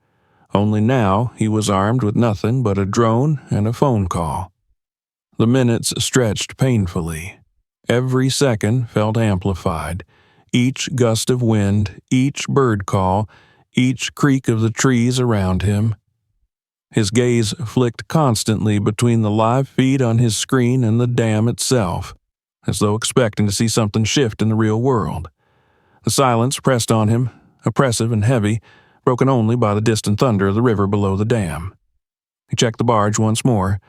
Only now he was armed with nothing but a drone and a phone call. The minutes stretched painfully. Every second felt amplified. Each gust of wind, each bird call, each creak of the trees around him. His gaze flicked constantly between the live feed on his screen and the dam itself, as though expecting to see something shift in the real world. The silence pressed on him, oppressive and heavy, broken only by the distant thunder of the river below the dam. He checked the barge once more.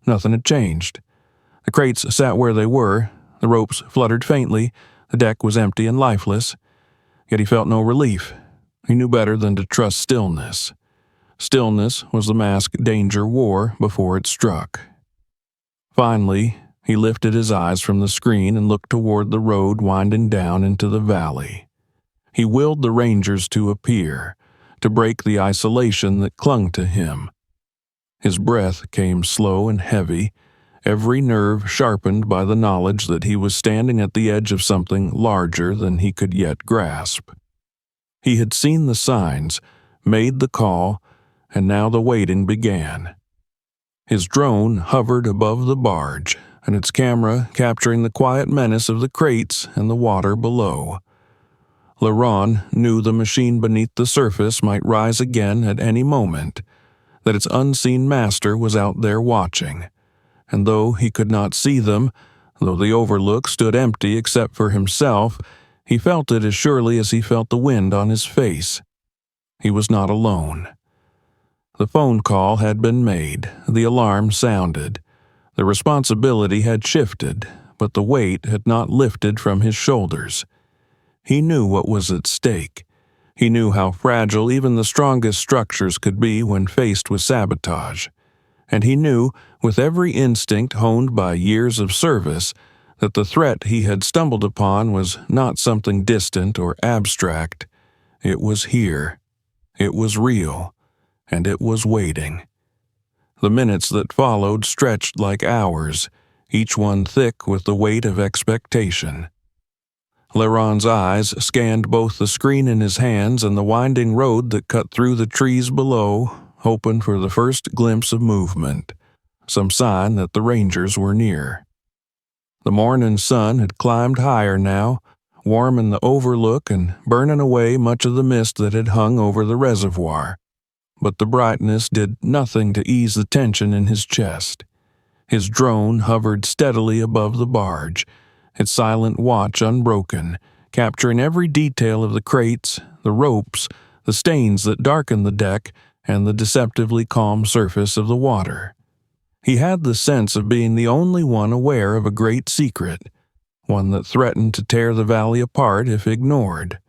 Nothing had changed. The crates sat where they were, the ropes fluttered faintly, the deck was empty and lifeless. Yet he felt no relief. He knew better than to trust stillness. Stillness was the mask danger wore before it struck. Finally, he lifted his eyes from the screen and looked toward the road winding down into the valley. He willed the Rangers to appear, to break the isolation that clung to him. His breath came slow and heavy, every nerve sharpened by the knowledge that he was standing at the edge of something larger than he could yet grasp. He had seen the signs, made the call, and now the waiting began. His drone hovered above the barge, and its camera capturing the quiet menace of the crates and the water below. Laurent knew the machine beneath the surface might rise again at any moment, that its unseen master was out there watching, and though he could not see them, though the overlook stood empty except for himself, he felt it as surely as he felt the wind on his face. He was not alone. The phone call had been made, the alarm sounded. The responsibility had shifted, but the weight had not lifted from his shoulders. He knew what was at stake. He knew how fragile even the strongest structures could be when faced with sabotage. And he knew, with every instinct honed by years of service, that the threat he had stumbled upon was not something distant or abstract. It was here. It was real. And it was waiting. The minutes that followed stretched like hours, each one thick with the weight of expectation. Laron's eyes scanned both the screen in his hands and the winding road that cut through the trees below, hoping for the first glimpse of movement, some sign that the Rangers were near. The morning sun had climbed higher now, warming the overlook and burning away much of the mist that had hung over the reservoir. But the brightness did nothing to ease the tension in his chest. His drone hovered steadily above the barge, its silent watch unbroken, capturing every detail of the crates, the ropes, the stains that darkened the deck, and the deceptively calm surface of the water. He had the sense of being the only one aware of a great secret, one that threatened to tear the valley apart if ignored.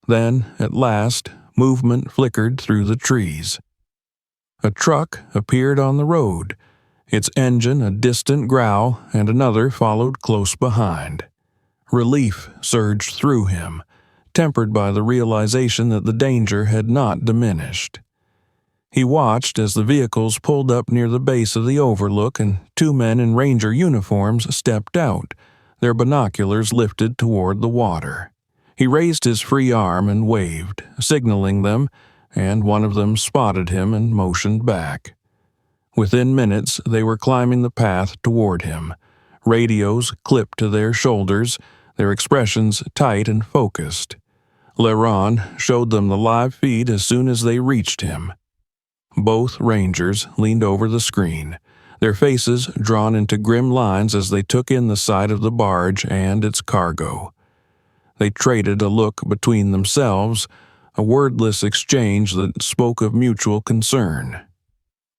Then, at last, movement flickered through the trees. A truck appeared on the road, its engine a distant growl, and another followed close behind. Relief surged through him, tempered by the realization that the danger had not diminished. He watched as the vehicles pulled up near the base of the overlook and two men in ranger uniforms stepped out, their binoculars lifted toward the water. He raised his free arm and waved, signaling them, and one of them spotted him and motioned back. Within minutes, they were climbing the path toward him, radios clipped to their shoulders, their expressions tight and focused. Laron showed them the live feed as soon as they reached him. Both Rangers leaned over the screen, their faces drawn into grim lines as they took in the sight of the barge and its cargo. They traded a look between themselves, a wordless exchange that spoke of mutual concern.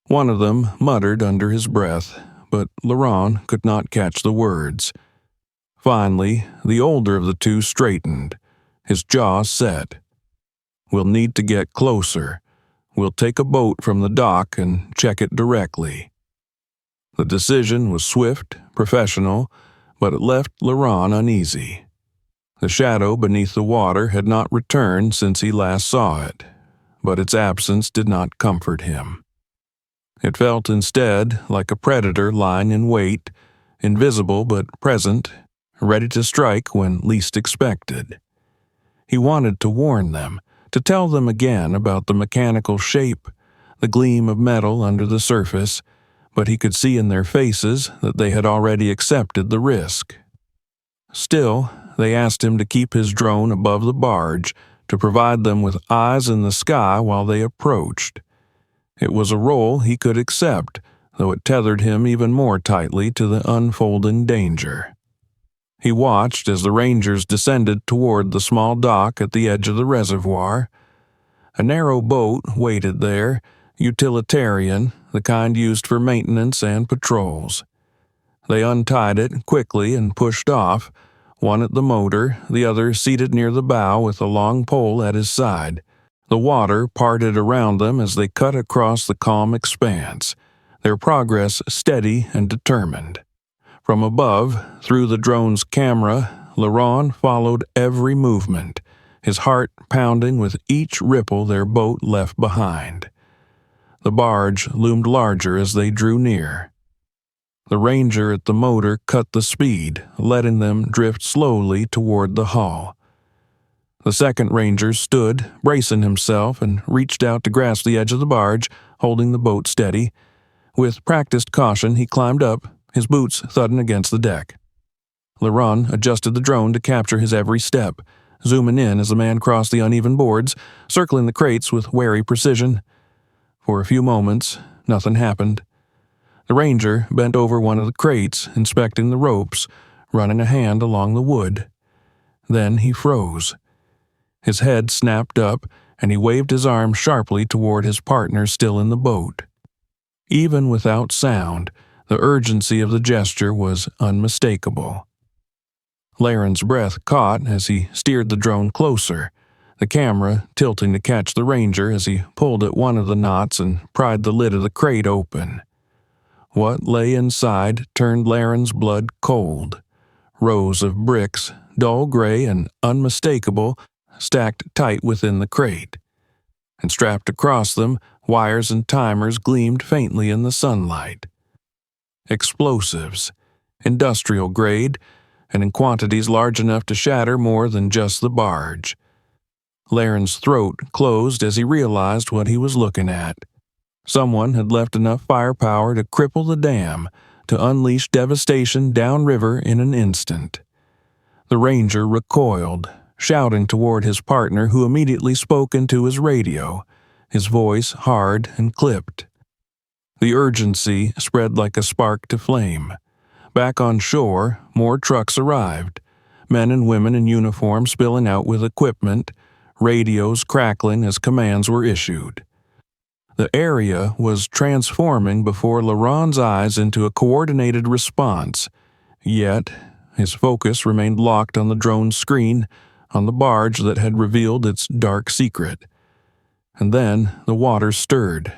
One of them muttered under his breath, but Laron could not catch the words. Finally, the older of the two straightened, his jaw set. "We'll need to get closer. We'll take a boat from the dock and check it directly." The decision was swift, professional, but it left Laron uneasy. The shadow beneath the water had not returned since he last saw it, but its absence did not comfort him. It felt instead like a predator lying in wait, invisible but present, ready to strike when least expected. He wanted to warn them, to tell them again about the mechanical shape, the gleam of metal under the surface, but he could see in their faces that they had already accepted the risk. Still, they asked him to keep his drone above the barge, to provide them with eyes in the sky while they approached. It was a role he could accept, though it tethered him even more tightly to the unfolding danger. He watched as the Rangers descended toward the small dock at the edge of the reservoir. A narrow boat waited there, utilitarian, the kind used for maintenance and patrols. They untied it quickly and pushed off, one at the motor, the other seated near the bow with a long pole at his side. The water parted around them as they cut across the calm expanse, their progress steady and determined. From above, through the drone's camera, Laron followed every movement, his heart pounding with each ripple their boat left behind. The barge loomed larger as they drew near. The ranger at the motor cut the speed, letting them drift slowly toward the hull. The second ranger stood, bracing himself, and reached out to grasp the edge of the barge, holding the boat steady. With practiced caution, he climbed up, his boots thudding against the deck. Laron adjusted the drone to capture his every step, zooming in as the man crossed the uneven boards, circling the crates with wary precision. For a few moments, nothing happened. The ranger bent over one of the crates, inspecting the ropes, running a hand along the wood. Then he froze. His head snapped up, and he waved his arm sharply toward his partner still in the boat. Even without sound, the urgency of the gesture was unmistakable. Laren's breath caught as he steered the drone closer, the camera tilting to catch the ranger as he pulled at one of the knots and pried the lid of the crate open. What lay inside turned Laren's blood cold. Rows of bricks, dull gray and unmistakable, stacked tight within the crate. And strapped across them, wires and timers gleamed faintly in the sunlight. Explosives, industrial grade, and in quantities large enough to shatter more than just the barge. Laren's throat closed as he realized what he was looking at. Someone had left enough firepower to cripple the dam, to unleash devastation downriver in an instant. The ranger recoiled, shouting toward his partner, who immediately spoke into his radio, his voice hard and clipped. The urgency spread like a spark to flame. Back on shore, more trucks arrived, men and women in uniform spilling out with equipment, radios crackling as commands were issued. The area was transforming before Laron's eyes into a coordinated response, yet his focus remained locked on the drone's screen, on the barge that had revealed its dark secret. And then the water stirred.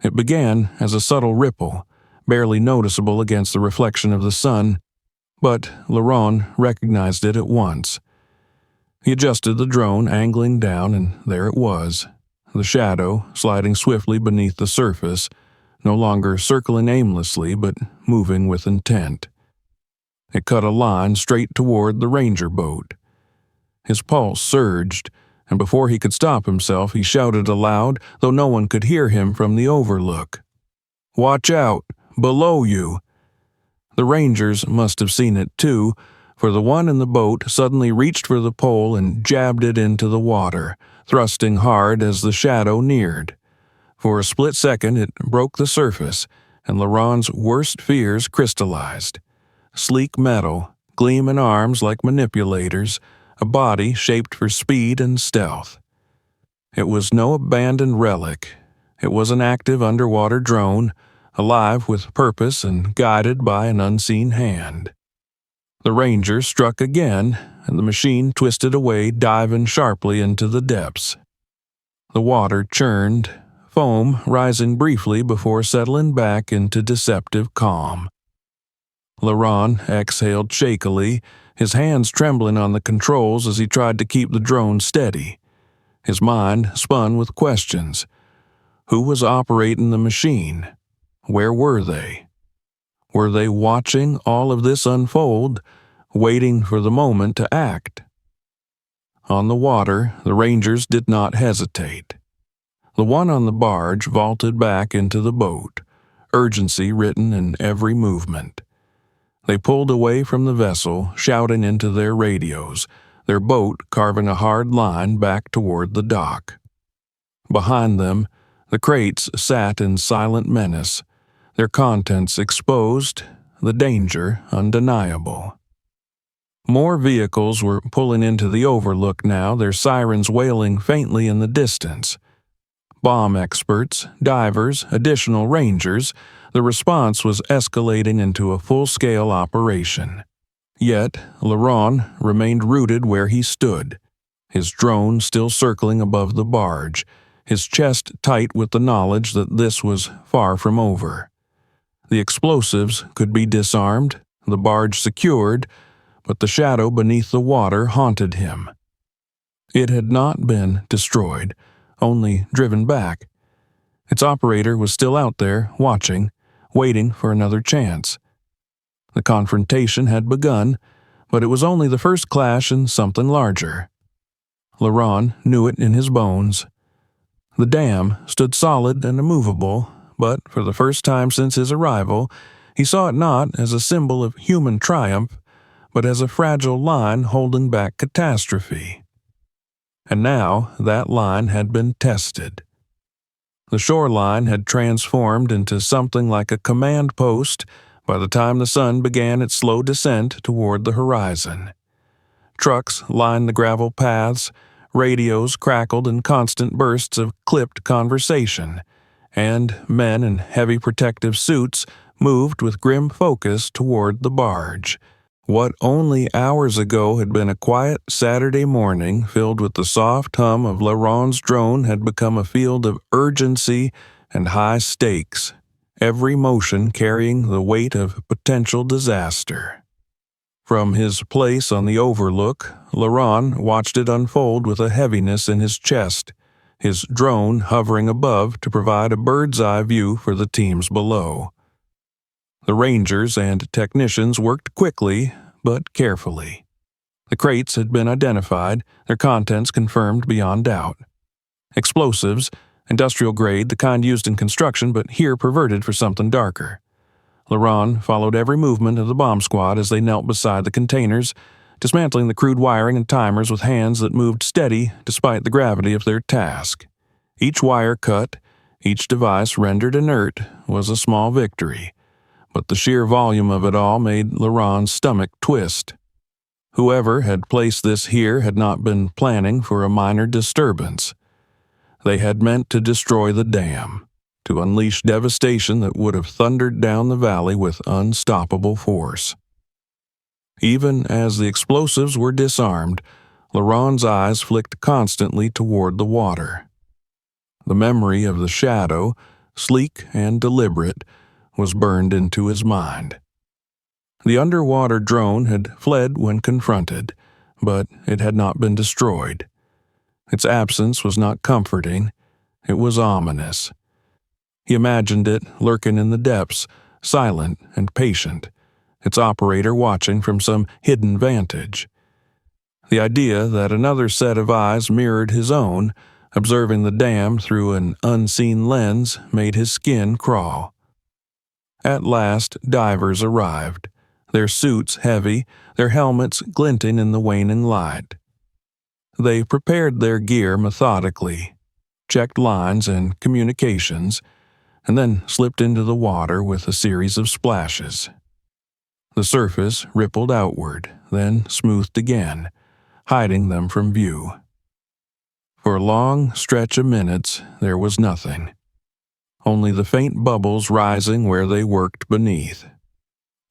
It began as a subtle ripple, barely noticeable against the reflection of the sun, but Laron recognized it at once. He adjusted the drone, angling down, and there it was, the shadow sliding swiftly beneath the surface, no longer circling aimlessly but moving with intent. It cut a line straight toward the ranger boat. His pulse surged, and before he could stop himself, he shouted aloud, though no one could hear him from the overlook. "Watch out! Below you!" The rangers must have seen it too, for the one in the boat suddenly reached for the pole and jabbed it into the water, thrusting hard as the shadow neared. For a split second it broke the surface, and Laron's worst fears crystallized. Sleek metal, gleaming arms like manipulators, a body shaped for speed and stealth. It was no abandoned relic. It was an active underwater drone, alive with purpose and guided by an unseen hand. The ranger struck again, and the machine twisted away, diving sharply into the depths. The water churned, foam rising briefly before settling back into deceptive calm. Laron exhaled shakily, his hands trembling on the controls as he tried to keep the drone steady. His mind spun with questions. Who was operating the machine? Where were they? Were they watching all of this unfold, waiting for the moment to act? On the water, the rangers did not hesitate. The one on the barge vaulted back into the boat, urgency written in every movement. They pulled away from the vessel, shouting into their radios, their boat carving a hard line back toward the dock. Behind them, the crates sat in silent menace, their contents exposed, the danger undeniable. More vehicles were pulling into the overlook now, their sirens wailing faintly in the distance. Bomb experts, divers, additional rangers, the response was escalating into a full-scale operation. Yet, Laron remained rooted where he stood, his drone still circling above the barge, his chest tight with the knowledge that this was far from over. The explosives could be disarmed, the barge secured, but the shadow beneath the water haunted him. It had not been destroyed, only driven back. Its operator was still out there, watching, waiting for another chance. The confrontation had begun, but it was only the first clash in something larger. Laron knew it in his bones. The dam stood solid and immovable, but for the first time since his arrival, he saw it not as a symbol of human triumph, but as a fragile line holding back catastrophe. And now that line had been tested. The shoreline had transformed into something like a command post by the time the sun began its slow descent toward the horizon. Trucks lined the gravel paths, radios crackled in constant bursts of clipped conversation, and men in heavy protective suits moved with grim focus toward the barge. What only hours ago had been a quiet Saturday morning filled with the soft hum of Laurent's drone had become a field of urgency and high stakes, every motion carrying the weight of potential disaster. From his place on the overlook, Laurent watched it unfold with a heaviness in his chest, his drone hovering above to provide a bird's-eye view for the teams below. The rangers and technicians worked quickly, but carefully. The crates had been identified, their contents confirmed beyond doubt. Explosives, industrial grade, the kind used in construction, but here perverted for something darker. Laurent followed every movement of the bomb squad as they knelt beside the containers, dismantling the crude wiring and timers with hands that moved steady despite the gravity of their task. Each wire cut, each device rendered inert, was a small victory, but the sheer volume of it all made Laurent's stomach twist. Whoever had placed this here had not been planning for a minor disturbance. They had meant to destroy the dam, to unleash devastation that would have thundered down the valley with unstoppable force. Even as the explosives were disarmed, Laurent's eyes flicked constantly toward the water. The memory of the shadow, sleek and deliberate, was burned into his mind. The underwater drone had fled when confronted, but it had not been destroyed. Its absence was not comforting, it was ominous. He imagined it lurking in the depths, silent and patient, its operator watching from some hidden vantage. The idea that another set of eyes mirrored his own, observing the dam through an unseen lens, made his skin crawl. At last, divers arrived, their suits heavy, their helmets glinting in the waning light. They prepared their gear methodically, checked lines and communications, and then slipped into the water with a series of splashes. The surface rippled outward, then smoothed again, hiding them from view. For a long stretch of minutes, there was nothing. Only the faint bubbles rising where they worked beneath.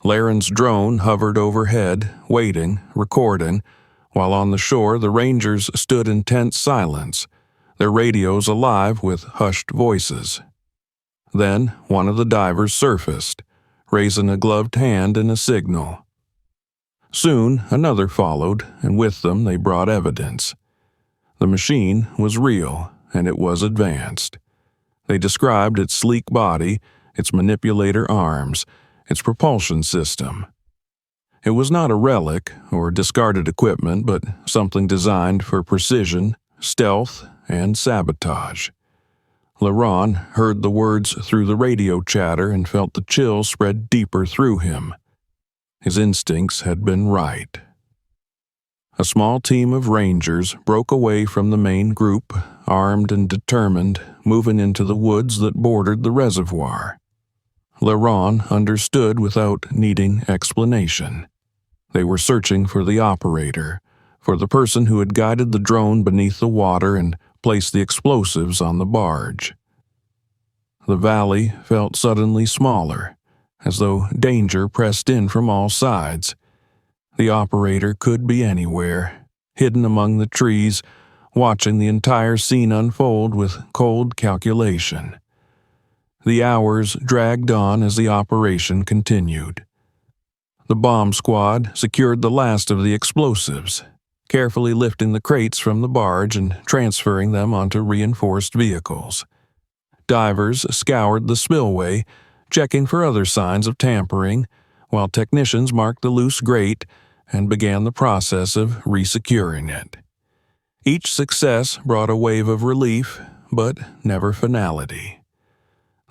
Laren's drone hovered overhead, waiting, recording, while on the shore the rangers stood in tense silence, their radios alive with hushed voices. Then one of the divers surfaced, raising a gloved hand in a signal. Soon another followed, and with them they brought evidence. The machine was real, and it was advanced. They described its sleek body, its manipulator arms, its propulsion system. It was not a relic or discarded equipment, but something designed for precision, stealth, and sabotage. Laurent heard the words through the radio chatter and felt the chill spread deeper through him. His instincts had been right. A small team of rangers broke away from the main group, armed and determined, moving into the woods that bordered the reservoir. Laurent understood without needing explanation. They were searching for the operator, for the person who had guided the drone beneath the water and placed the explosives on the barge. The valley felt suddenly smaller, as though danger pressed in from all sides. The operator could be anywhere, hidden among the trees, watching the entire scene unfold with cold calculation. The hours dragged on as the operation continued. The bomb squad secured the last of the explosives, carefully lifting the crates from the barge and transferring them onto reinforced vehicles. Divers scoured the spillway, checking for other signs of tampering, while technicians marked the loose grate and began the process of resecuring it. Each success brought a wave of relief, but never finality.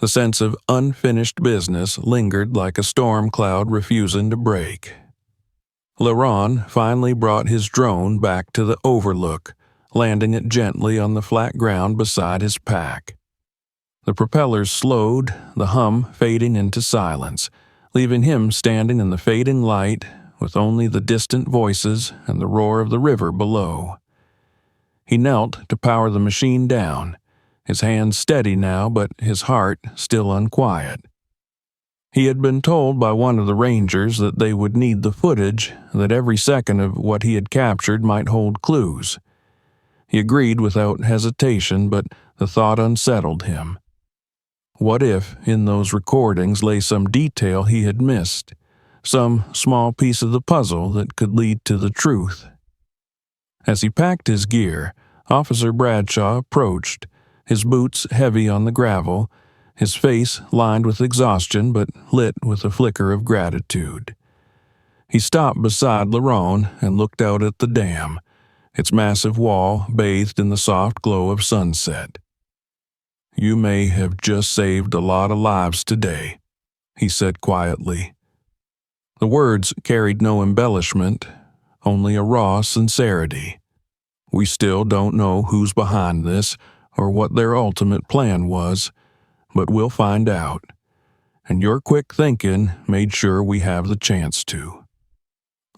The sense of unfinished business lingered like a storm cloud refusing to break. Laurent finally brought his drone back to the overlook, landing it gently on the flat ground beside his pack. The propellers slowed, the hum fading into silence, leaving him standing in the fading light with only the distant voices and the roar of the river below. He knelt to power the machine down, his hands steady now, but his heart still unquiet. He had been told by one of the rangers that they would need the footage, that every second of what he had captured might hold clues. He agreed without hesitation, but the thought unsettled him. What if in those recordings lay some detail he had missed, some small piece of the puzzle that could lead to the truth? As he packed his gear, Officer Bradshaw approached, his boots heavy on the gravel, his face lined with exhaustion but lit with a flicker of gratitude. He stopped beside Laron and looked out at the dam, its massive wall bathed in the soft glow of sunset. "You may have just saved a lot of lives today," he said quietly. The words carried no embellishment, only a raw sincerity. "We still don't know who's behind this or what their ultimate plan was, but we'll find out. And your quick thinking made sure we have the chance to."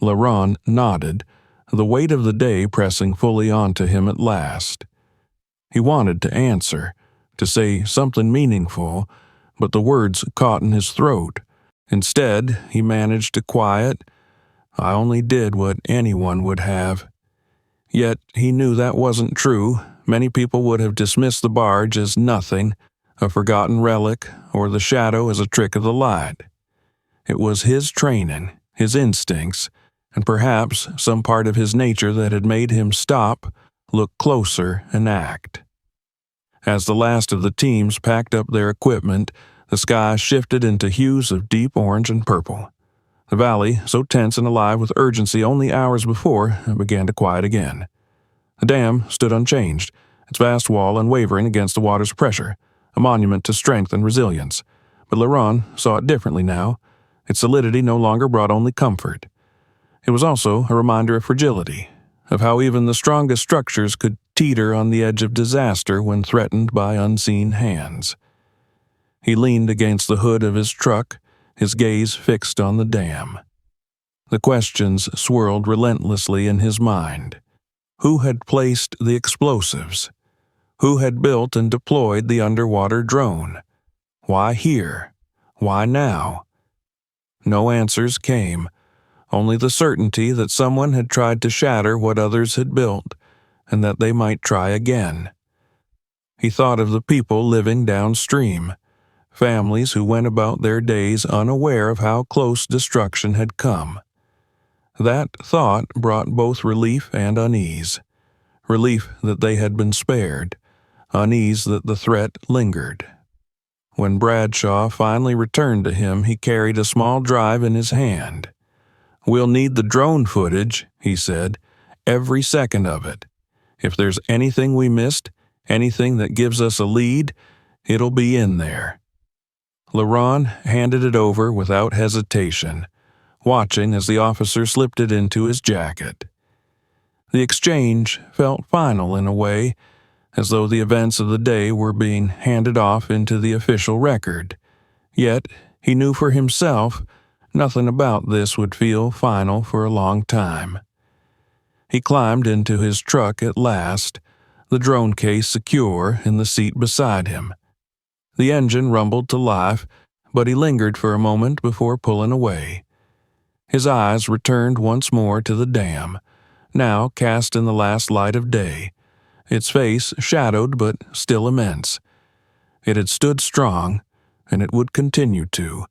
Laron nodded, the weight of the day pressing fully onto him at last. He wanted to answer, to say something meaningful, but the words caught in his throat. Instead, he managed to quiet, "I only did what anyone would have." Yet he knew that wasn't true. Many people would have dismissed the barge as nothing, a forgotten relic, or the shadow as a trick of the light. It was his training, his instincts, and perhaps some part of his nature that had made him stop, look closer, and act. As the last of the teams packed up their equipment, the sky shifted into hues of deep orange and purple. The valley, so tense and alive with urgency only hours before, began to quiet again. The dam stood unchanged, its vast wall unwavering against the water's pressure, a monument to strength and resilience. But Laron saw it differently now. Its solidity no longer brought only comfort. It was also a reminder of fragility, of how even the strongest structures could teeter on the edge of disaster when threatened by unseen hands. He leaned against the hood of his truck, his gaze fixed on the dam. The questions swirled relentlessly in his mind. Who had placed the explosives? Who had built and deployed the underwater drone? Why here? Why now? No answers came, only the certainty that someone had tried to shatter what others had built, and that they might try again. He thought of the people living downstream, families who went about their days unaware of how close destruction had come. That thought brought both relief and unease. Relief that they had been spared, unease that the threat lingered. When Bradshaw finally returned to him, he carried a small drive in his hand. "We'll need the drone footage," he said, "every second of it. If there's anything we missed, anything that gives us a lead, it'll be in there." Laron handed it over without hesitation, watching as the officer slipped it into his jacket. The exchange felt final in a way, as though the events of the day were being handed off into the official record. Yet, he knew for himself, nothing about this would feel final for a long time. He climbed into his truck at last, the drone case secure in the seat beside him. The engine rumbled to life, but he lingered for a moment before pulling away. His eyes returned once more to the dam, now cast in the last light of day, its face shadowed but still immense. It had stood strong, and it would continue to,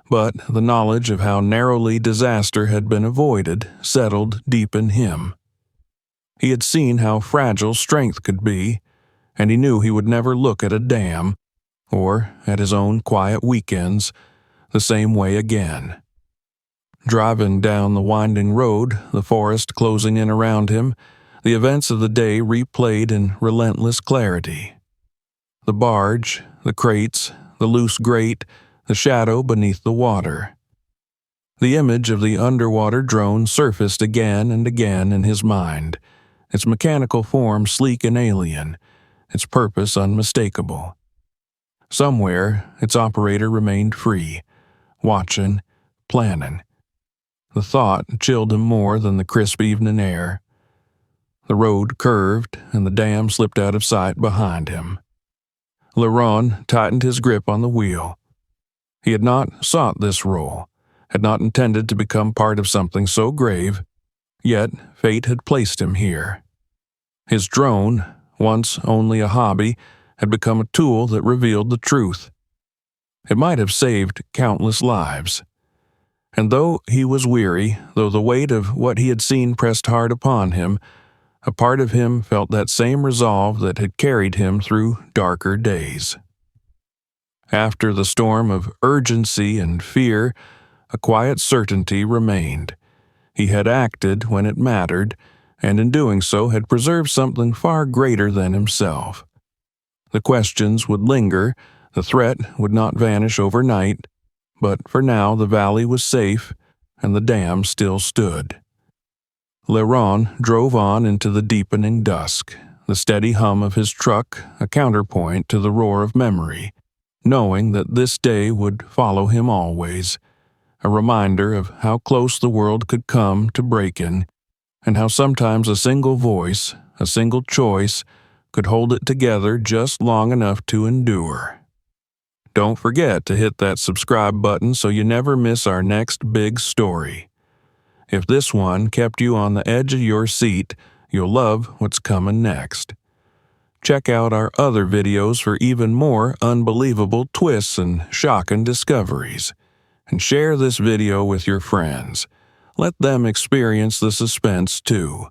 but the knowledge of how narrowly disaster had been avoided settled deep in him. He had seen how fragile strength could be, and he knew he would never look at a dam, or at his own quiet weekends, the same way again. Driving down the winding road, the forest closing in around him, the events of the day replayed in relentless clarity. The barge, the crates, the loose grate, the shadow beneath the water. The image of the underwater drone surfaced again and again in his mind, its mechanical form sleek and alien, its purpose unmistakable. Somewhere, its operator remained free, watching, planning. The thought chilled him more than the crisp evening air. The road curved, and the dam slipped out of sight behind him. Leron tightened his grip on the wheel. He had not sought this role, had not intended to become part of something so grave, yet fate had placed him here. His drone, once only a hobby, had become a tool that revealed the truth. It might have saved countless lives. And though he was weary, though the weight of what he had seen pressed hard upon him, a part of him felt that same resolve that had carried him through darker days. After the storm of urgency and fear, a quiet certainty remained. He had acted when it mattered, and in doing so had preserved something far greater than himself. The questions would linger, the threat would not vanish overnight, but for now the valley was safe, and the dam still stood. Leron drove on into the deepening dusk, the steady hum of his truck a counterpoint to the roar of memory, knowing that this day would follow him always, a reminder of how close the world could come to breaking, and how sometimes a single voice, a single choice, could hold it together just long enough to endure. Don't forget to hit that subscribe button so you never miss our next big story. If this one kept you on the edge of your seat, you'll love what's coming next. Check out our other videos for even more unbelievable twists and shocking discoveries. And share this video with your friends. Let them experience the suspense too.